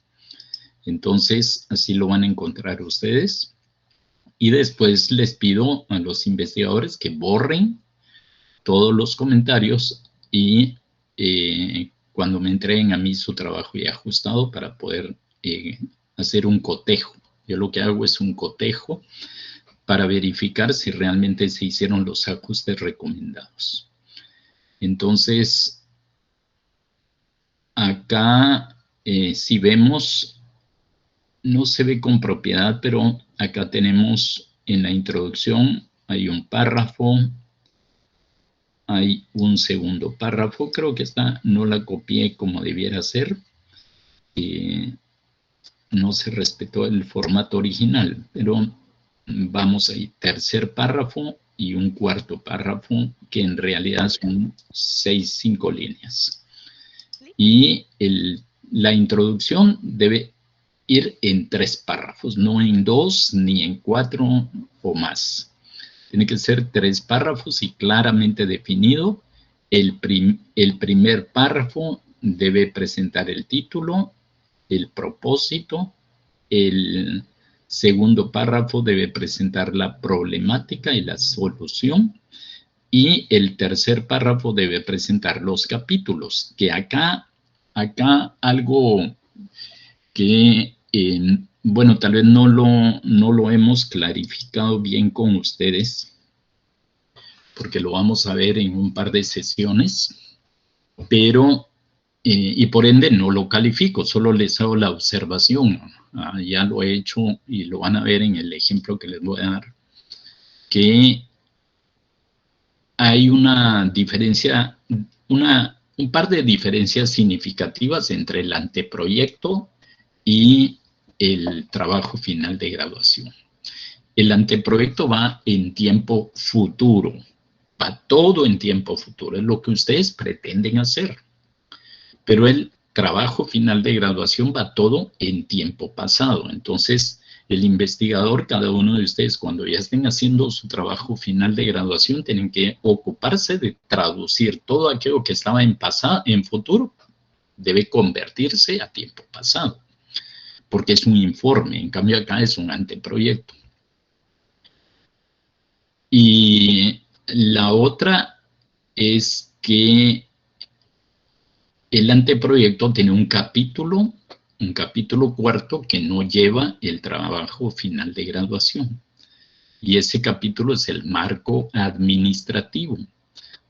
Entonces, así lo van a encontrar ustedes. Y después les pido a los investigadores que borren todos los comentarios y cuando me entreguen a mí su trabajo ya ajustado para poder hacer un cotejo. Yo lo que hago es un cotejo para verificar si realmente se hicieron los ajustes recomendados. Entonces, acá si vemos, no se ve con propiedad, pero acá tenemos en la introducción, hay un párrafo, hay un segundo párrafo, creo que esta no la copié como debiera ser, no se respetó el formato original, pero vamos ahí, tercer párrafo y un cuarto párrafo, que en realidad son 5 líneas. Y la introducción debe ir en 3 párrafos, no en 2 ni en 4 o más. Tiene que ser 3 párrafos y claramente definido. El primer párrafo debe presentar el título, el propósito. El segundo párrafo debe presentar la problemática y la solución. Y el tercer párrafo debe presentar los capítulos, que acá algo que, bueno, tal vez no lo hemos clarificado bien con ustedes, porque lo vamos a ver en un par de sesiones, pero, y por ende no lo califico, solo les hago la observación. Ya lo he hecho y lo van a ver en el ejemplo que les voy a dar, que hay una diferencia, un par de diferencias significativas entre el anteproyecto y el trabajo final de graduación. El anteproyecto va en tiempo futuro, va todo en tiempo futuro, es lo que ustedes pretenden hacer. Pero el trabajo final de graduación va todo en tiempo pasado. Entonces, el investigador, cada uno de ustedes, cuando ya estén haciendo su trabajo final de graduación, tienen que ocuparse de traducir todo aquello que estaba en futuro, debe convertirse a tiempo pasado, porque es un informe, en cambio acá es un anteproyecto. Y la otra es que el anteproyecto tiene un capítulo cuarto que no lleva el trabajo final de graduación. Y ese capítulo es el marco administrativo,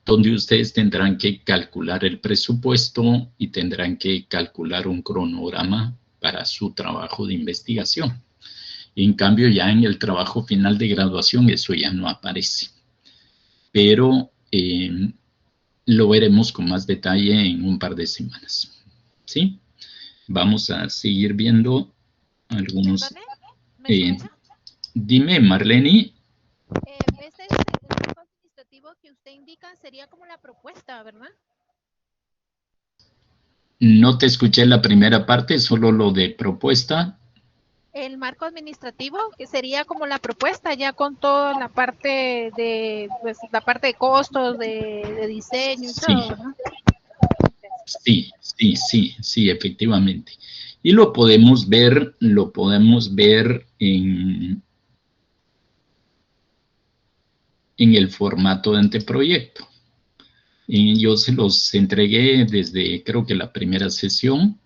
donde ustedes tendrán que calcular el presupuesto y tendrán que calcular un cronograma para su trabajo de investigación. En cambio, ya en el trabajo final de graduación eso ya no aparece. Pero lo veremos con más detalle en un par de semanas. ¿Sí? Vamos a seguir viendo algunos... ¿Me escucha? Dime, Marlene. Este es el marco administrativo que usted indica, sería como la propuesta, ¿verdad? No te escuché la primera parte, solo lo de propuesta. El marco administrativo, que sería como la propuesta, ya con toda la parte de, pues, la parte de costos, de diseño y todo, ¿verdad? Sí, efectivamente. Y lo podemos ver en el formato de anteproyecto. Y yo se los entregué desde, creo que la primera sesión.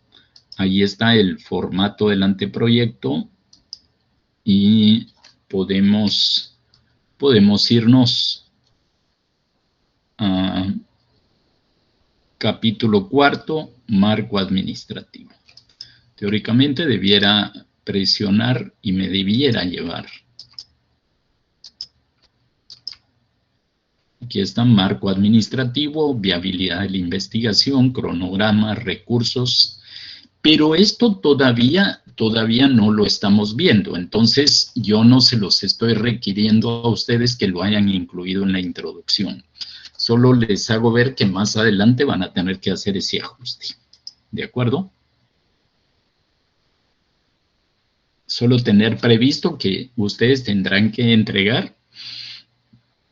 Ahí está el formato del anteproyecto y podemos irnos a capítulo cuarto, marco administrativo. Teóricamente debiera presionar y me debiera llevar. Aquí está marco administrativo, viabilidad de la investigación, cronograma, recursos, pero esto todavía no lo estamos viendo, entonces yo no se los estoy requiriendo a ustedes que lo hayan incluido en la introducción. Solo les hago ver que más adelante van a tener que hacer ese ajuste. ¿De acuerdo? Solo tener previsto que ustedes tendrán que entregar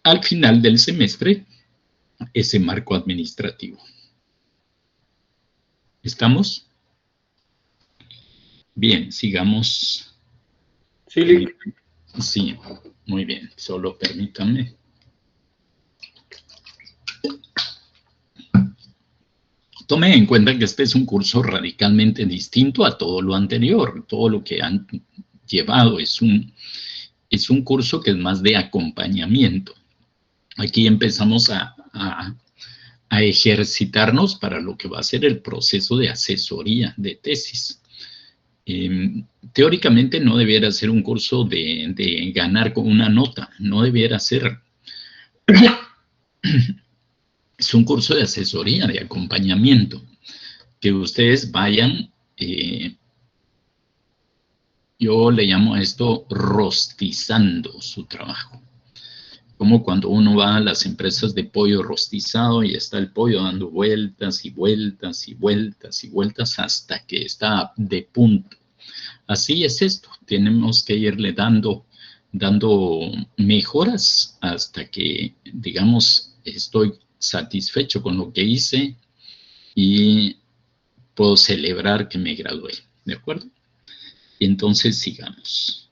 al final del semestre ese marco administrativo. ¿Estamos? Bien, sigamos. Sí, Sí, muy bien. Solo permítanme. Tome en cuenta que este es un curso radicalmente distinto a todo lo anterior. Todo lo que han llevado es un curso que es más de acompañamiento. Aquí empezamos a ejercitarnos para lo que va a ser el proceso de asesoría de tesis. Teóricamente no debiera ser un curso de ganar con una nota, no debiera ser. Es un curso de asesoría, de acompañamiento, que ustedes vayan, yo le llamo a esto rostizando su trabajo. Como cuando uno va a las empresas de pollo rostizado y está el pollo dando vueltas y vueltas y vueltas y vueltas hasta que está de punto. Así es esto, tenemos que irle dando mejoras hasta que, digamos, estoy satisfecho con lo que hice y puedo celebrar que me gradué, ¿de acuerdo? Entonces, sigamos.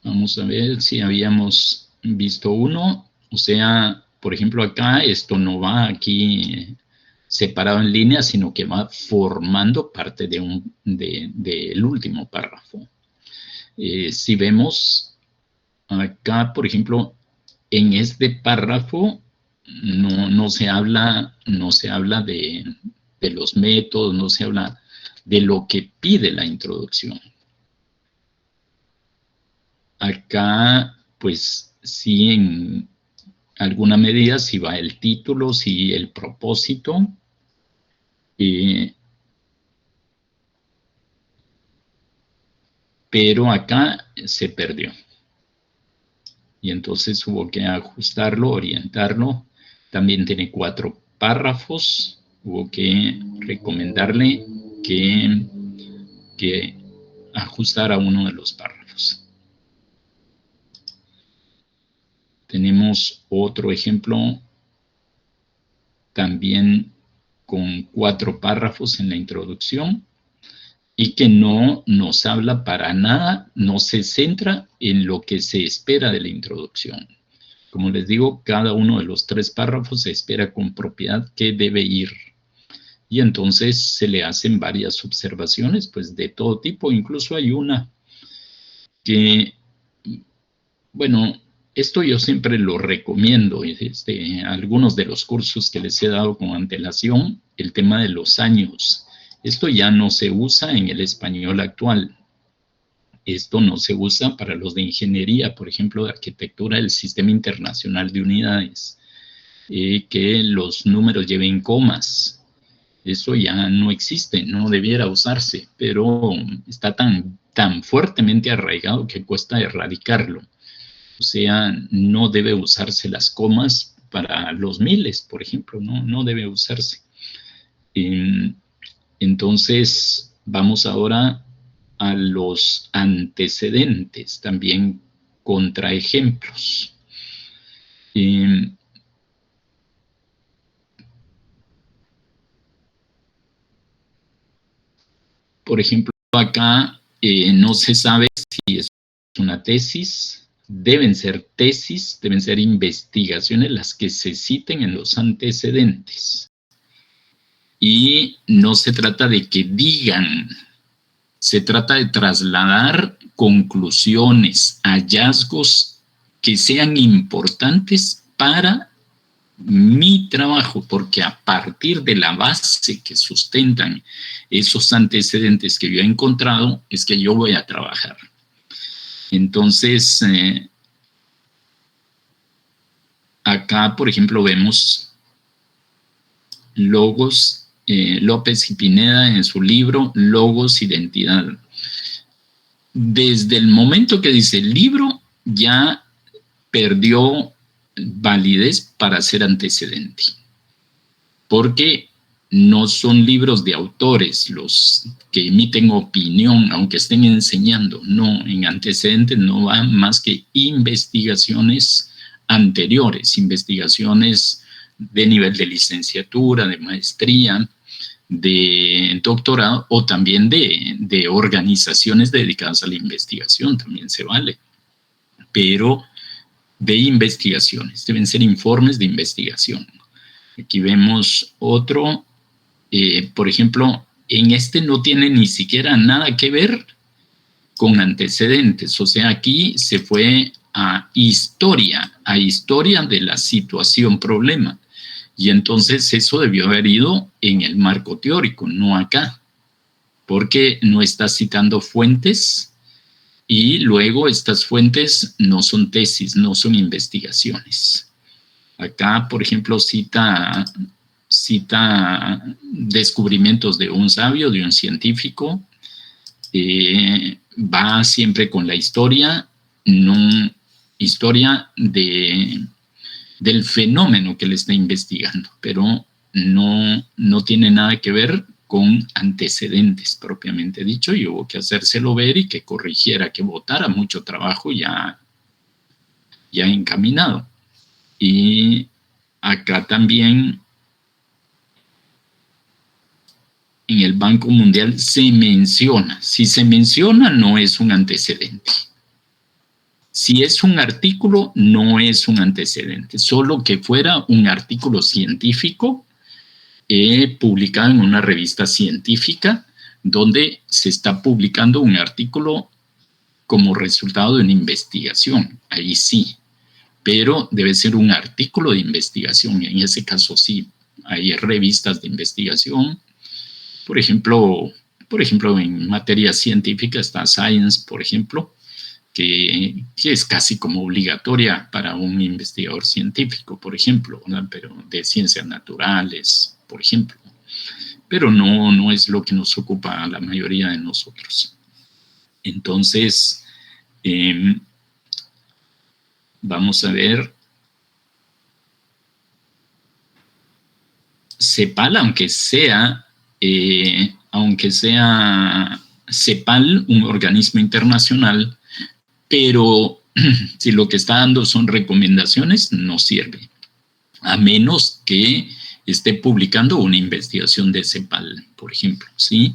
Vamos a ver si habíamos visto uno. O sea, por ejemplo, acá esto no va aquí separado en línea, sino que va formando parte del último párrafo. Si vemos acá, por ejemplo, en este párrafo no se habla de los métodos, no se habla de lo que pide la introducción. Acá, pues, sí, en alguna medida, sí va el título, sí el propósito, pero acá se perdió. Y entonces hubo que ajustarlo, orientarlo. También tiene 4 párrafos. Hubo que recomendarle que ajustara uno de los párrafos. Tenemos otro ejemplo también con 4 párrafos en la introducción y que no nos habla para nada, no se centra en lo que se espera de la introducción. Como les digo, cada uno de los 3 párrafos se espera con propiedad que debe ir. Y entonces se le hacen varias observaciones, pues de todo tipo. Incluso hay una que, bueno, esto yo siempre lo recomiendo. Algunos de los cursos que les he dado con antelación, el tema de los años. Esto ya no se usa en el español actual. Esto no se usa para los de ingeniería, por ejemplo, de arquitectura, el Sistema Internacional de Unidades, que los números lleven comas. Eso ya no existe, no debiera usarse, pero está tan fuertemente arraigado que cuesta erradicarlo. O sea, no debe usarse las comas para los miles, por ejemplo, no debe usarse. Entonces, vamos ahora a los antecedentes, también contraejemplos. Por ejemplo, acá no se sabe si es una tesis. Deben ser tesis, deben ser investigaciones las que se citen en los antecedentes. Y no se trata de que digan, se trata de trasladar conclusiones, hallazgos que sean importantes para mi trabajo, porque a partir de la base que sustentan esos antecedentes que yo he encontrado, es que yo voy a trabajar. Entonces, acá, por ejemplo, vemos Logos, López y Pineda en su libro Logos, Identidad. Desde el momento que dice el libro, ya perdió validez para ser antecedente, porque no son libros de autores los que emiten opinión, aunque estén enseñando. No, en antecedentes no van más que investigaciones anteriores, investigaciones de nivel de licenciatura, de maestría, de doctorado, o también de organizaciones dedicadas a la investigación, también se vale. Pero de investigaciones, deben ser informes de investigación. Aquí vemos otro, por ejemplo, en este no tiene ni siquiera nada que ver con antecedentes, o sea, aquí se fue a historia de la situación problema, y entonces eso debió haber ido en el marco teórico, no acá, porque no está citando fuentes. Y luego estas fuentes no son tesis, no son investigaciones. Acá, por ejemplo, cita descubrimientos de un sabio, de un científico. Va siempre con la historia, no historia del fenómeno que le está investigando, pero no tiene nada que ver con antecedentes propiamente dicho, y hubo que hacérselo ver y que corrigiera, que botara mucho trabajo ya encaminado. Y acá también en el Banco Mundial se menciona. Si se menciona, no es un antecedente. Si es un artículo, no es un antecedente. Solo que fuera un artículo científico publicado en una revista científica donde se está publicando un artículo como resultado de una investigación. Ahí sí, pero debe ser un artículo de investigación. En ese caso sí, hay revistas de investigación. Por ejemplo, Por ejemplo, en materia científica está Science, por ejemplo, que es casi como obligatoria para un investigador científico, por ejemplo, ¿verdad? Pero de ciencias naturales, por ejemplo. Pero no es lo que nos ocupa a la mayoría de nosotros. Entonces, vamos a ver. CEPAL, aunque sea CEPAL, un organismo internacional, pero si lo que está dando son recomendaciones, no sirve, a menos que esté publicando una investigación de CEPAL, por ejemplo, ¿sí?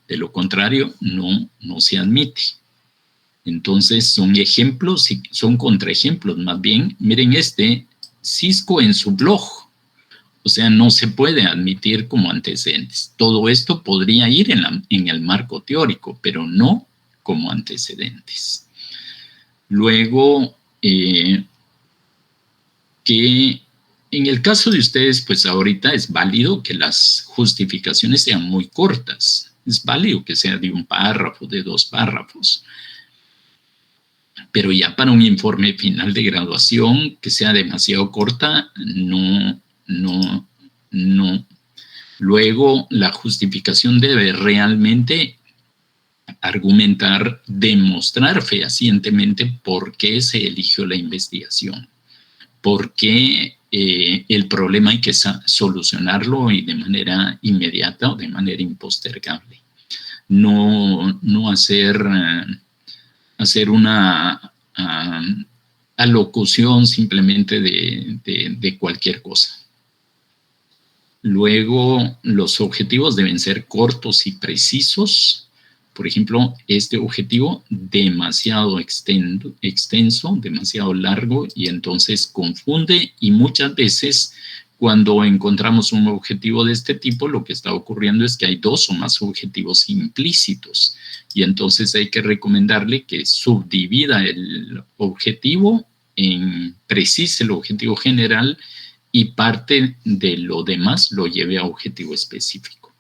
De lo contrario, no se admite. Entonces, son ejemplos, son contraejemplos, más bien. Miren Cisco en su blog. O sea, no se puede admitir como antecedentes. Todo esto podría ir en el marco teórico, pero no como antecedentes. Luego, que en el caso de ustedes, pues ahorita es válido que las justificaciones sean muy cortas. Es válido que sea de 1 párrafo, de 2 párrafos. Pero ya para un informe final de graduación que sea demasiado corta, no. Luego, la justificación debe realmente argumentar, demostrar fehacientemente por qué se eligió la investigación, por qué el problema hay que solucionarlo y de manera inmediata o de manera impostergable. No hacer una alocución simplemente de cualquier cosa. Luego, los objetivos deben ser cortos y precisos. Por ejemplo, este objetivo demasiado extenso, demasiado largo, y entonces confunde, y muchas veces cuando encontramos un objetivo de este tipo, lo que está ocurriendo es que hay 2 o más objetivos implícitos, y entonces hay que recomendarle que subdivida el objetivo, precise el objetivo general, y parte de lo demás lo lleve a objetivo específico.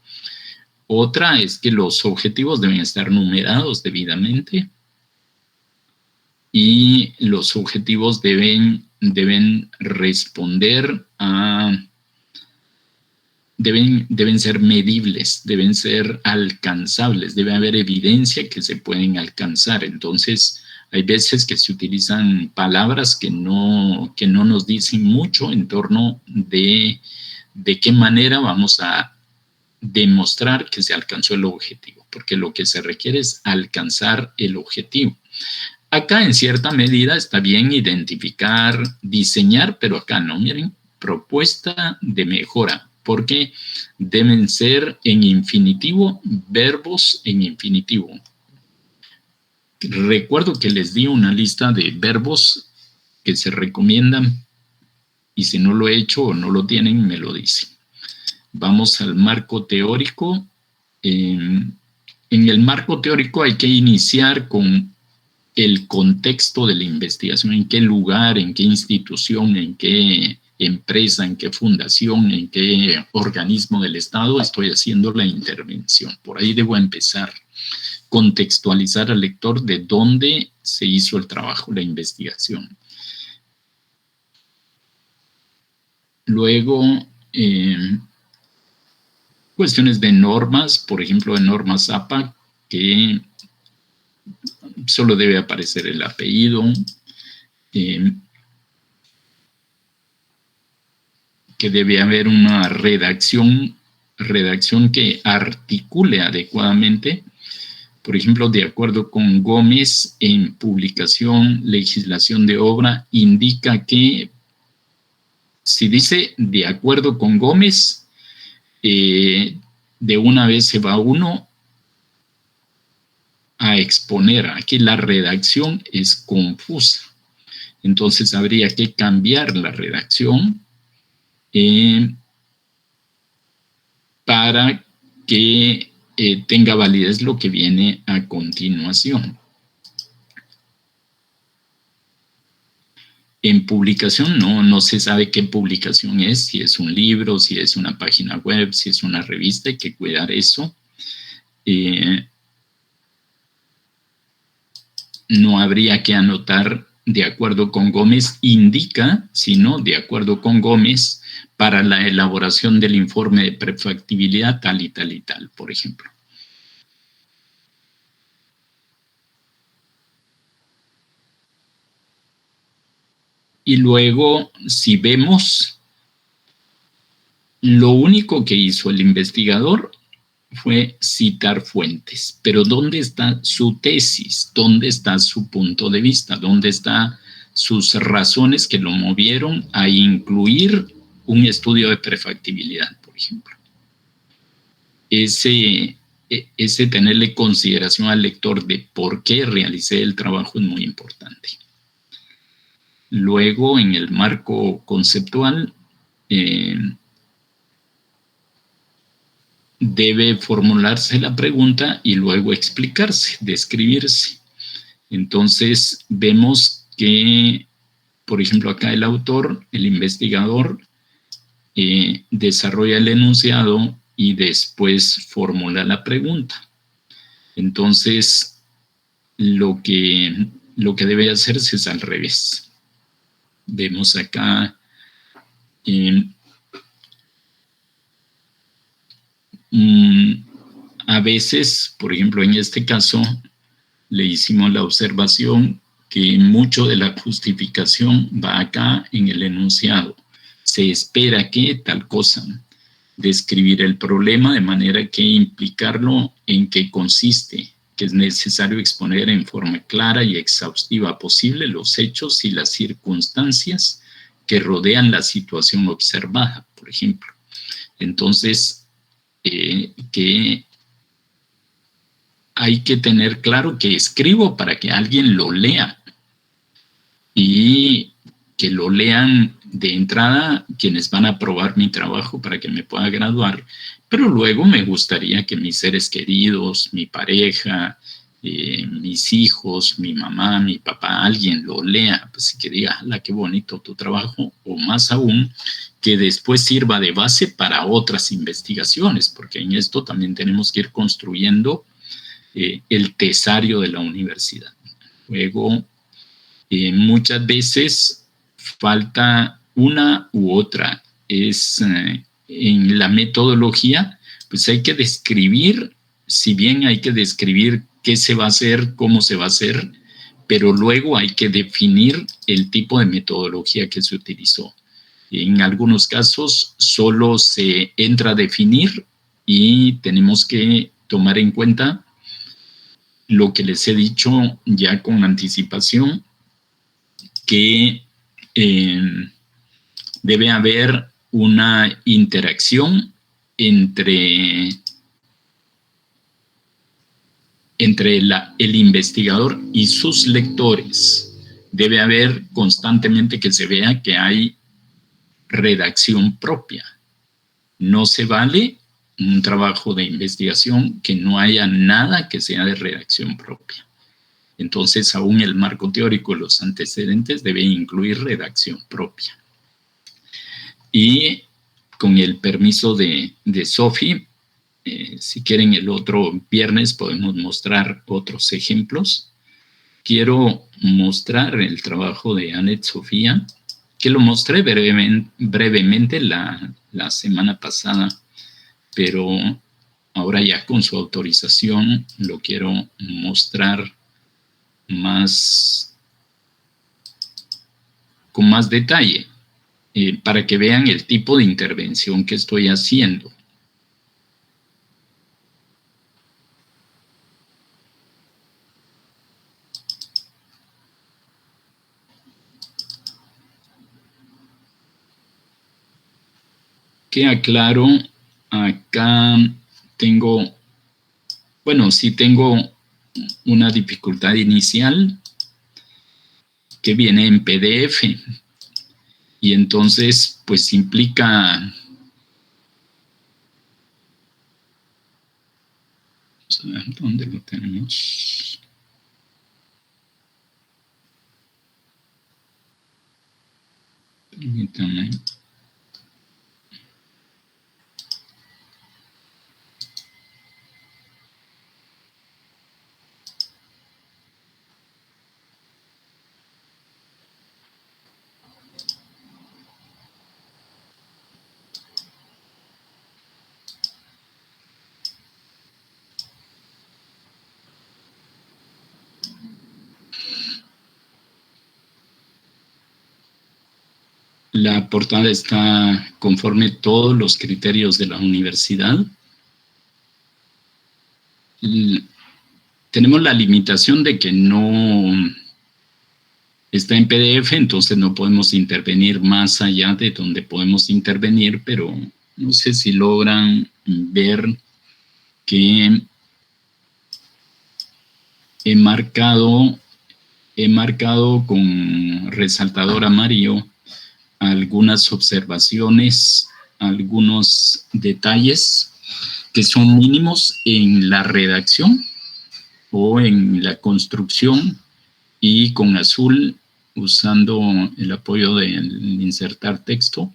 Otra es que los objetivos deben estar numerados debidamente y los objetivos deben responder a... Deben ser medibles, deben ser alcanzables, debe haber evidencia que se pueden alcanzar. Entonces, hay veces que se utilizan palabras que no nos dicen mucho en torno de qué manera vamos a demostrar que se alcanzó el objetivo, porque lo que se requiere es alcanzar el objetivo. Acá, en cierta medida, está bien identificar, diseñar, pero acá no, miren, propuesta de mejora, porque deben ser en infinitivo, verbos en infinitivo. Recuerdo que les di una lista de verbos que se recomiendan y si no lo he hecho o no lo tienen, me lo dicen. Vamos al marco teórico. En el marco teórico hay que iniciar con el contexto de la investigación, en qué lugar, en qué institución, en qué empresa, en qué fundación, en qué organismo del Estado estoy haciendo la intervención. Por ahí debo empezar. Contextualizar al lector de dónde se hizo el trabajo, la investigación. Luego, cuestiones de normas, por ejemplo, de normas APA, que solo debe aparecer el apellido, que debe haber una redacción que articule adecuadamente. Por ejemplo, de acuerdo con Gómez, en publicación, legislación de obra, indica que si dice de acuerdo con Gómez, de una vez se va uno a exponer. Aquí la redacción es confusa. Entonces habría que cambiar la redacción para que tenga validez lo que viene a continuación. En publicación no se sabe qué publicación es, si es un libro, si es una página web, si es una revista, hay que cuidar eso. no habría que anotar de acuerdo con Gómez indica, sino de acuerdo con Gómez para la elaboración del informe de prefactibilidad tal y tal y tal, por ejemplo. Y luego, si vemos, lo único que hizo el investigador fue citar fuentes. Pero ¿dónde está su tesis? ¿Dónde está su punto de vista? ¿Dónde están sus razones que lo movieron a incluir un estudio de prefactibilidad, por ejemplo? Ese tenerle consideración al lector de por qué realicé el trabajo es muy importante. Luego, en el marco conceptual, debe formularse la pregunta y luego explicarse, describirse. Entonces, vemos que, por ejemplo, acá el autor, el investigador, desarrolla el enunciado y después formula la pregunta. Entonces, lo que debe hacerse es al revés. Vemos acá a veces, por ejemplo, en este caso, le hicimos la observación que mucho de la justificación va acá en el enunciado. Se espera que tal cosa, describir el problema de manera que implicarlo en qué consiste, que es necesario exponer en forma clara y exhaustiva posible los hechos y las circunstancias que rodean la situación observada, por ejemplo. Entonces, que hay que tener claro que escribo para que alguien lo lea y que lo lean de entrada quienes van a aprobar mi trabajo para que me pueda graduar, pero luego me gustaría que mis seres queridos, mi pareja, mis hijos, mi mamá, mi papá, alguien lo lea, pues que diga, ¡la qué bonito tu trabajo! O más aún, que después sirva de base para otras investigaciones, porque en esto también tenemos que ir construyendo el tesario de la universidad. Luego, muchas veces falta una u otra. En la metodología, pues hay que describir, si bien hay que describir qué se va a hacer, cómo se va a hacer, pero luego hay que definir el tipo de metodología que se utilizó. En algunos casos solo se entra a definir y tenemos que tomar en cuenta lo que les he dicho ya con anticipación, que debe haber una interacción entre el investigador y sus lectores. Debe haber constantemente que se vea que hay redacción propia. No se vale un trabajo de investigación que no haya nada que sea de redacción propia. Entonces, aún el marco teórico, los antecedentes, debe incluir redacción propia. Y con el permiso de Sofi, si quieren el otro viernes podemos mostrar otros ejemplos. Quiero mostrar el trabajo de Anet Sofía, que lo mostré brevemente la semana pasada, pero ahora ya con su autorización lo quiero mostrar con más detalle, para que vean el tipo de intervención que estoy haciendo. Queda claro, acá tengo, bueno, sí tengo una dificultad inicial que viene en PDF y entonces pues implica, vamos a ver dónde lo tenemos. Permítanme. La portada está conforme todos los criterios de la universidad. Tenemos la limitación de que no está en PDF, entonces no podemos intervenir más allá de donde podemos intervenir, pero no sé si logran ver que he marcado con resaltador amarillo algunas observaciones, algunos detalles que son mínimos en la redacción o en la construcción, y con azul, usando el apoyo del insertar texto.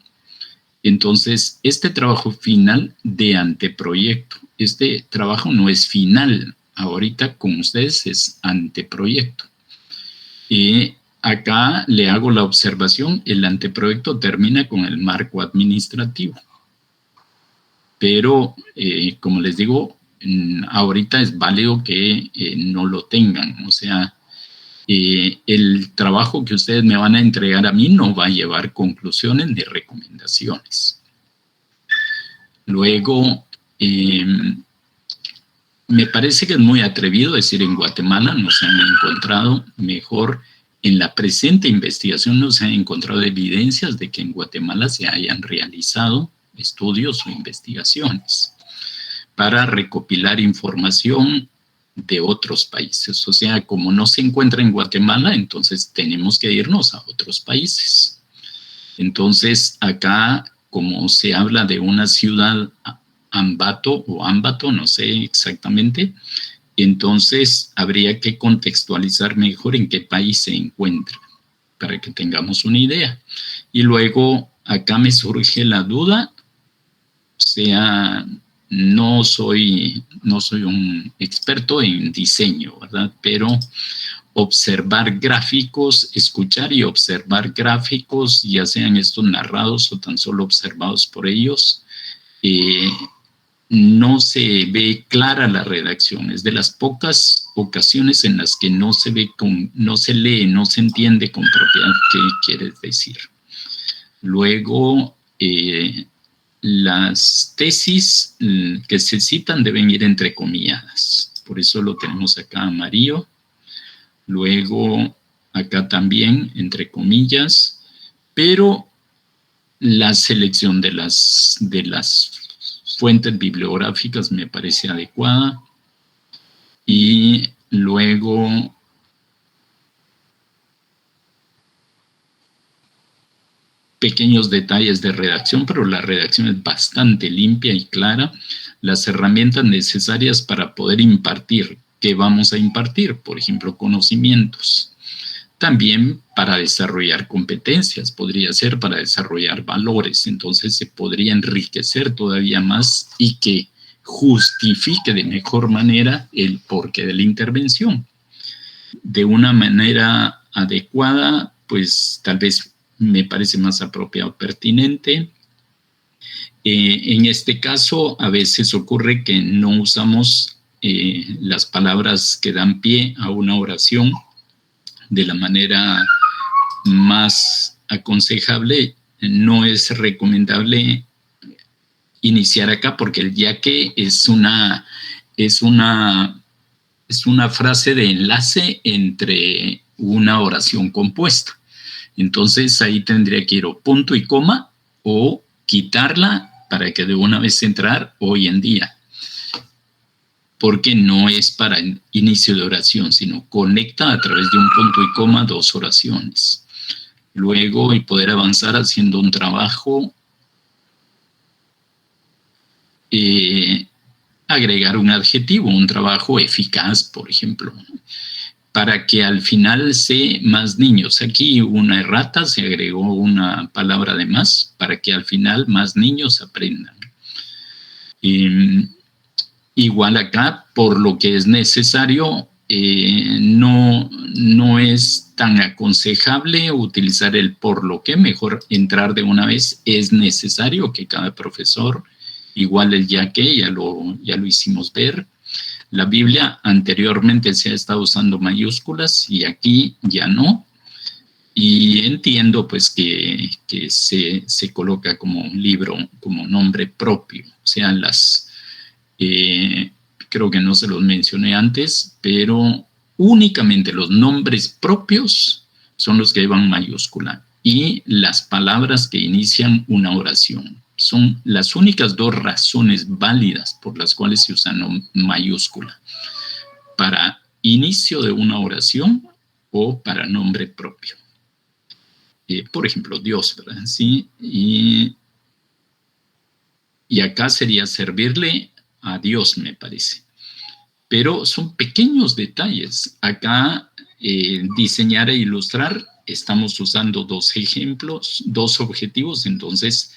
Entonces, este trabajo final de anteproyecto, este trabajo no es final, ahorita con ustedes es anteproyecto. Acá le hago la observación, el anteproyecto termina con el marco administrativo. Pero, como les digo, ahorita es válido que no lo tengan. O sea, el trabajo que ustedes me van a entregar a mí no va a llevar conclusiones ni recomendaciones. Luego, me parece que es muy atrevido decir en Guatemala no se han encontrado, mejor en la presente investigación no se han encontrado evidencias de que en Guatemala se hayan realizado estudios o investigaciones para recopilar información de otros países. O sea, como no se encuentra en Guatemala, entonces tenemos que irnos a otros países. Entonces, acá, como se habla de una ciudad Ambato o Ambato, no sé exactamente, entonces habría que contextualizar mejor en qué país se encuentra, para que tengamos una idea. Y luego, acá me surge la duda, o sea, no soy un experto en diseño, ¿verdad? Pero observar gráficos, escuchar y observar gráficos, ya sean estos narrados o tan solo observados por ellos, no se ve clara la redacción. Es de las pocas ocasiones en las que no se ve, no se lee, no se entiende con propiedad qué quieres decir. Luego, las tesis que se citan deben ir entrecomilladas. Por eso lo tenemos acá amarillo. Luego, acá también, entre comillas, pero la selección de las fuentes bibliográficas me parece adecuada. Y luego, pequeños detalles de redacción, pero la redacción es bastante limpia y clara. Las herramientas necesarias para poder impartir. ¿Qué vamos a impartir? Por ejemplo, conocimientos. También para desarrollar competencias, podría ser para desarrollar valores. Entonces se podría enriquecer todavía más y que justifique de mejor manera el porqué de la intervención. De una manera adecuada, pues tal vez me parece más apropiado, pertinente. En este caso, a veces ocurre que no usamos las palabras que dan pie a una oración de la manera más aconsejable. No es recomendable iniciar acá porque el ya que es una frase de enlace entre una oración compuesta. Entonces ahí tendría que ir o punto y coma o quitarla para que de una vez entrar hoy en día. Porque no es para inicio de oración, sino conecta a través de un punto y coma dos oraciones. Luego, y poder avanzar haciendo un trabajo, agregar un adjetivo, un trabajo eficaz, por ejemplo, para que al final sea más niños. Aquí una errata, se agregó una palabra de más, para que al final más niños aprendan. Igual acá, por lo que es necesario, no es tan aconsejable utilizar el por lo que, mejor entrar de una vez. Es necesario que cada profesor, igual el ya que, ya lo hicimos ver. La Biblia anteriormente se ha estado usando mayúsculas y aquí ya no. Y entiendo pues que se coloca como un libro, como nombre propio. O sea, creo que no se los mencioné antes, pero únicamente los nombres propios son los que llevan mayúscula y las palabras que inician una oración. Son las únicas dos razones válidas por las cuales se usa mayúscula. Para inicio de una oración o para nombre propio. Por ejemplo, Dios, ¿verdad? Sí, y acá sería servirle a Dios, me parece. Pero son pequeños detalles. Acá, diseñar e ilustrar, estamos usando dos ejemplos, dos objetivos, entonces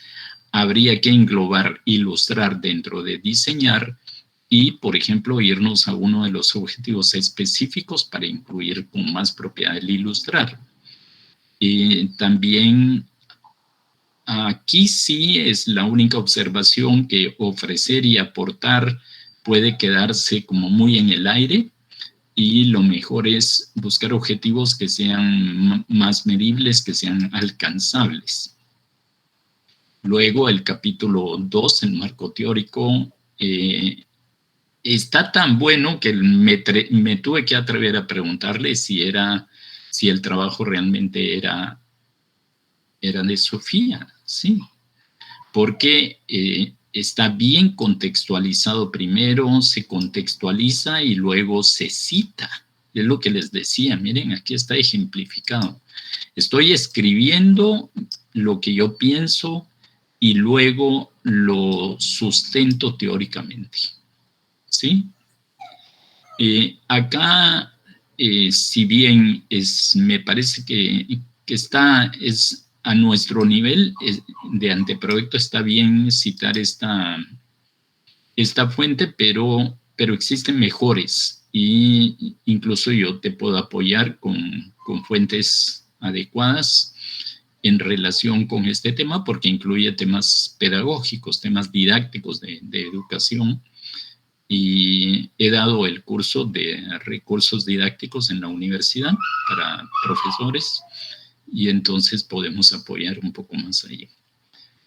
habría que englobar ilustrar dentro de diseñar y, por ejemplo, irnos a uno de los objetivos específicos para incluir con más propiedad el ilustrar. También aquí sí es la única observación que ofrecer y aportar puede quedarse como muy en el aire y lo mejor es buscar objetivos que sean más medibles, que sean alcanzables. Luego el capítulo 2, el marco teórico, está tan bueno que me tuve que atrever a preguntarle si el trabajo realmente era de Sofía, sí, porque está bien contextualizado primero, se contextualiza y luego se cita. Es lo que les decía, miren, aquí está ejemplificado. Estoy escribiendo lo que yo pienso y luego lo sustento teóricamente, ¿sí? Acá, si bien me parece que es a nuestro nivel de anteproyecto, está bien citar esta fuente, pero existen mejores y incluso yo te puedo apoyar con fuentes adecuadas en relación con este tema porque incluye temas pedagógicos, temas didácticos de educación. Y he dado el curso de recursos didácticos en la universidad para profesores y entonces podemos apoyar un poco más ahí.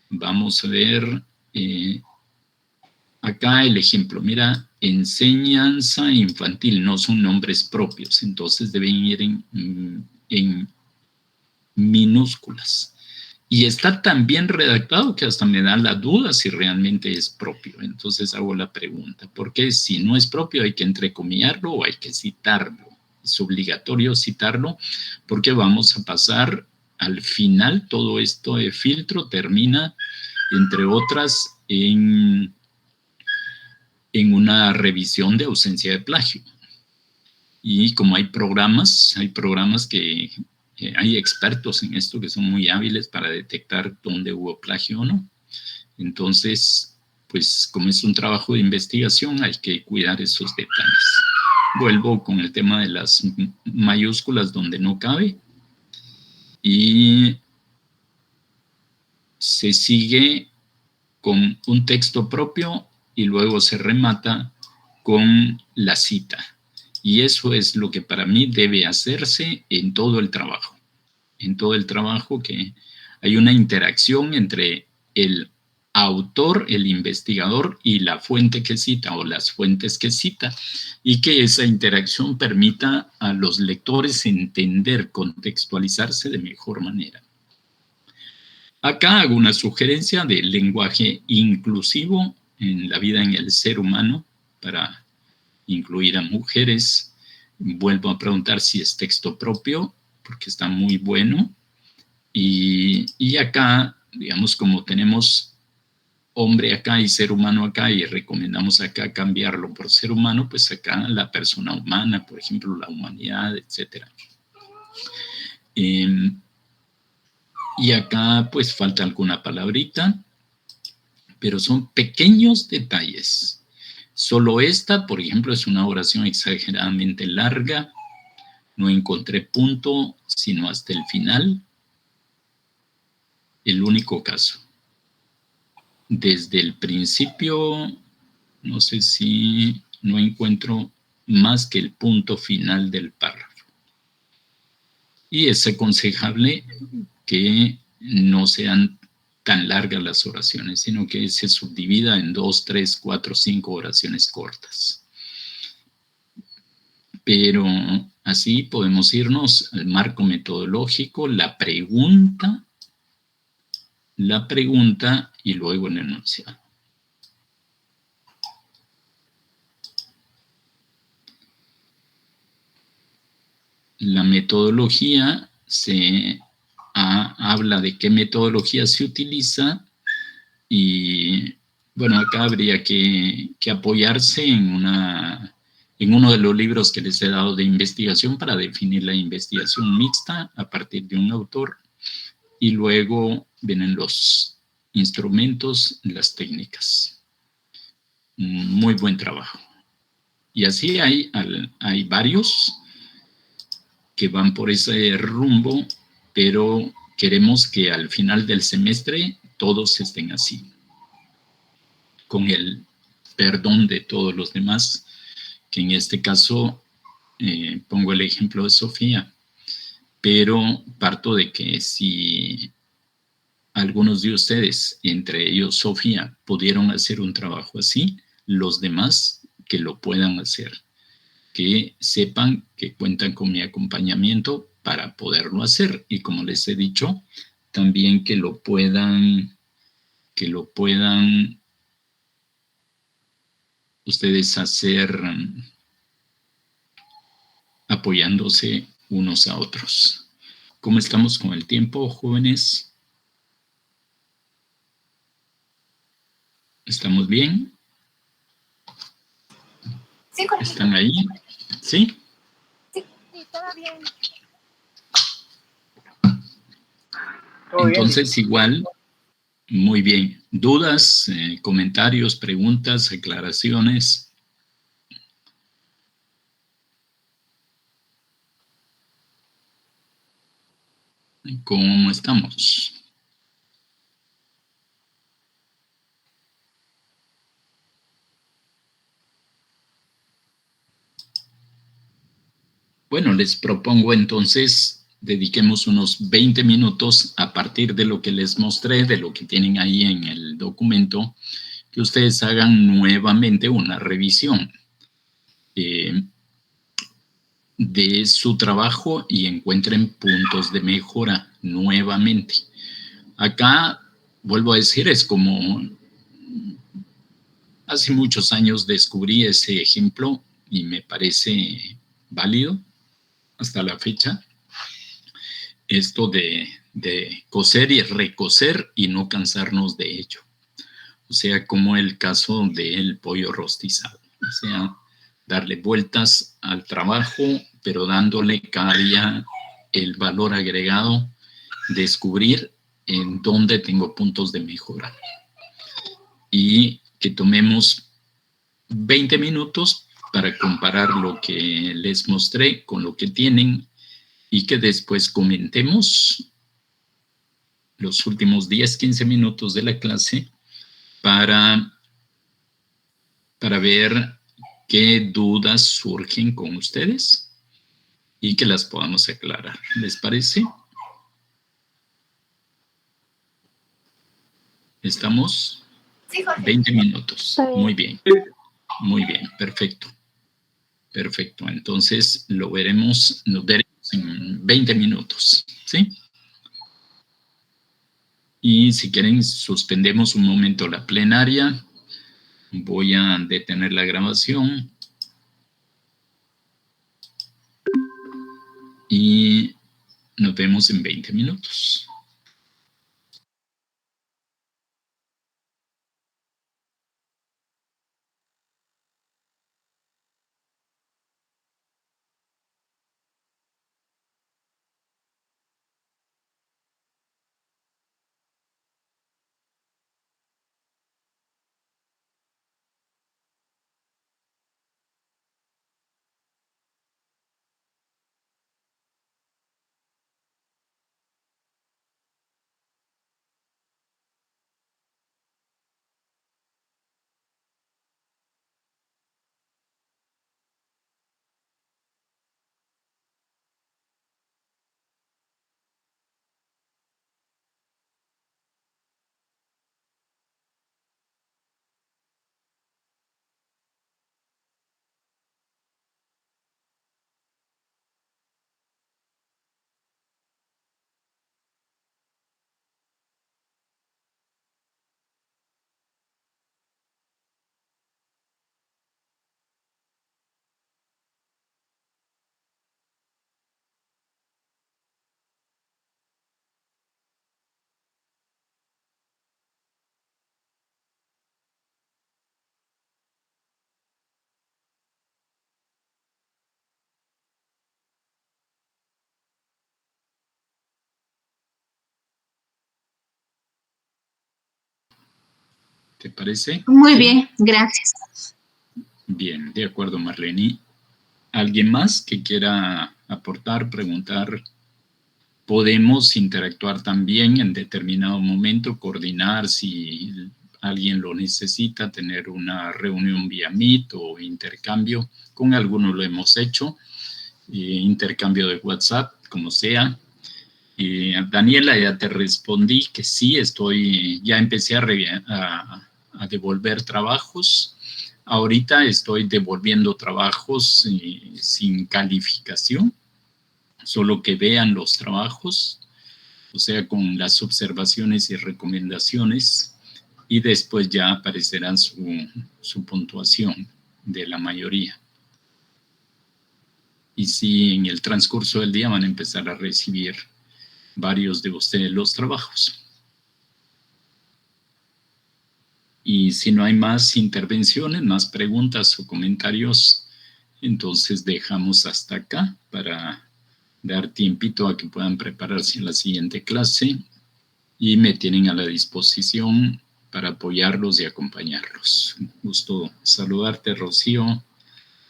Vamos a ver acá el ejemplo. Mira, enseñanza infantil, no son nombres propios, entonces deben ir en minúsculas. Y está tan bien redactado que hasta me da la duda si realmente es propio. Entonces hago la pregunta, ¿por qué si no es propio hay que entrecomillarlo o hay que citarlo? Es obligatorio citarlo porque vamos a pasar al final, todo esto de filtro termina, entre otras, en una revisión de ausencia de plagio. Y como hay programas que hay expertos en esto que son muy hábiles para detectar dónde hubo plagio o no. Entonces, pues como es un trabajo de investigación, hay que cuidar esos detalles. Vuelvo con el tema de las mayúsculas donde no cabe. Y se sigue con un texto propio y luego se remata con la cita. Y eso es lo que para mí debe hacerse en todo el trabajo. En todo el trabajo que hay una interacción entre el autor, el investigador y la fuente que cita o las fuentes que cita y que esa interacción permita a los lectores entender, contextualizarse de mejor manera. Acá hago una sugerencia de lenguaje inclusivo en la vida en el ser humano para incluir a mujeres. Vuelvo a preguntar si es texto propio, porque está muy bueno. Y acá, digamos, como tenemos hombre acá y ser humano acá, y recomendamos acá cambiarlo por ser humano, pues acá la persona humana, por ejemplo, la humanidad, etc. Y acá pues falta alguna palabrita, pero son pequeños detalles. Solo esta, por ejemplo, es una oración exageradamente larga. No encontré punto, sino hasta el final. El único caso. Desde el principio, no sé si no encuentro más que el punto final del párrafo. Y es aconsejable que no sean tan largas las oraciones, sino que se subdivida en 2, 3, 4, 5 oraciones cortas. Pero así podemos irnos al marco metodológico, la pregunta y luego el enunciado. La metodología habla de qué metodología se utiliza y, bueno, acá habría que apoyarse en uno de los libros que les he dado de investigación para definir la investigación mixta a partir de un autor, y luego vienen los instrumentos, las técnicas. Muy buen trabajo. Y así hay varios que van por ese rumbo, pero queremos que al final del semestre todos estén así, con el perdón de todos los demás, que en este caso pongo el ejemplo de Sofía, pero parto de que si algunos de ustedes, entre ellos Sofía, pudieron hacer un trabajo así, los demás que lo puedan hacer, que sepan que cuentan con mi acompañamiento para poderlo hacer, y como les he dicho, también que lo puedan ustedes hacer apoyándose unos a otros. ¿Cómo estamos con el tiempo, jóvenes? ¿Estamos bien? Sí, correcto. ¿Están ahí? ¿Sí? Sí, todo bien. Entonces, igual, muy bien. ¿Dudas, comentarios, preguntas, aclaraciones? ¿Cómo estamos? Bueno, les propongo entonces dediquemos unos 20 minutos a partir de lo que les mostré, de lo que tienen ahí en el documento, que ustedes hagan nuevamente una revisión de su trabajo y encuentren puntos de mejora nuevamente. Acá, vuelvo a decir, es como hace muchos años descubrí ese ejemplo y me parece válido hasta la fecha. Esto de coser y recoser y no cansarnos de ello. O sea, como el caso del pollo rostizado. O sea, darle vueltas al trabajo, pero dándole cada día el valor agregado, descubrir en dónde tengo puntos de mejora. Y que tomemos 20 minutos para comparar lo que les mostré con lo que tienen y que después comentemos los últimos 10, 15 minutos de la clase para ver qué dudas surgen con ustedes y que las podamos aclarar. ¿Les parece? ¿Estamos? Sí, Jorge. 20 minutos. Muy bien. Muy bien, perfecto. Perfecto. Entonces nos veremos en 20 minutos. ¿Sí? Y si quieren, suspendemos un momento la plenaria. Voy a detener la grabación. Y nos vemos en 20 minutos. ¿Te parece? Muy Sí. bien, gracias. Bien, de acuerdo, Marlene. ¿Alguien más que quiera aportar, preguntar? Podemos interactuar también en determinado momento, coordinar si alguien lo necesita, tener una reunión vía Meet o intercambio. Con algunos lo hemos hecho, intercambio de WhatsApp, como sea. Daniela, ya te respondí que sí, ya empecé a devolver trabajos. Ahorita estoy devolviendo trabajos sin calificación, solo que vean los trabajos, o sea, con las observaciones y recomendaciones, y después ya aparecerá su puntuación de la mayoría. Y sí, en el transcurso del día van a empezar a recibir varios de ustedes los trabajos. Y si no hay más intervenciones, más preguntas o comentarios, entonces dejamos hasta acá para dar tiempito a que puedan prepararse en la siguiente clase, y me tienen a la disposición para apoyarlos y acompañarlos. Un gusto saludarte, Rocío,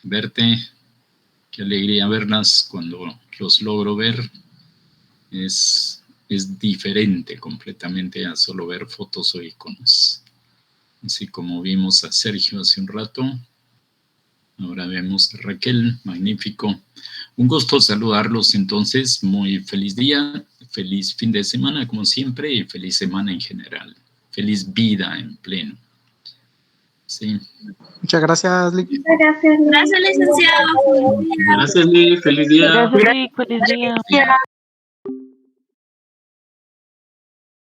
verte. Qué alegría verlas cuando los logro ver. Es diferente completamente a solo ver fotos o iconos. Así como vimos a Sergio hace un rato, ahora vemos a Raquel, magnífico. Un gusto saludarlos entonces, muy feliz día, feliz fin de semana como siempre y feliz semana en general. Feliz vida en pleno. Sí. Muchas gracias, Lick. Gracias, licenciado. Gracias, Lick. Feliz día. Gracias, Lick. Feliz día.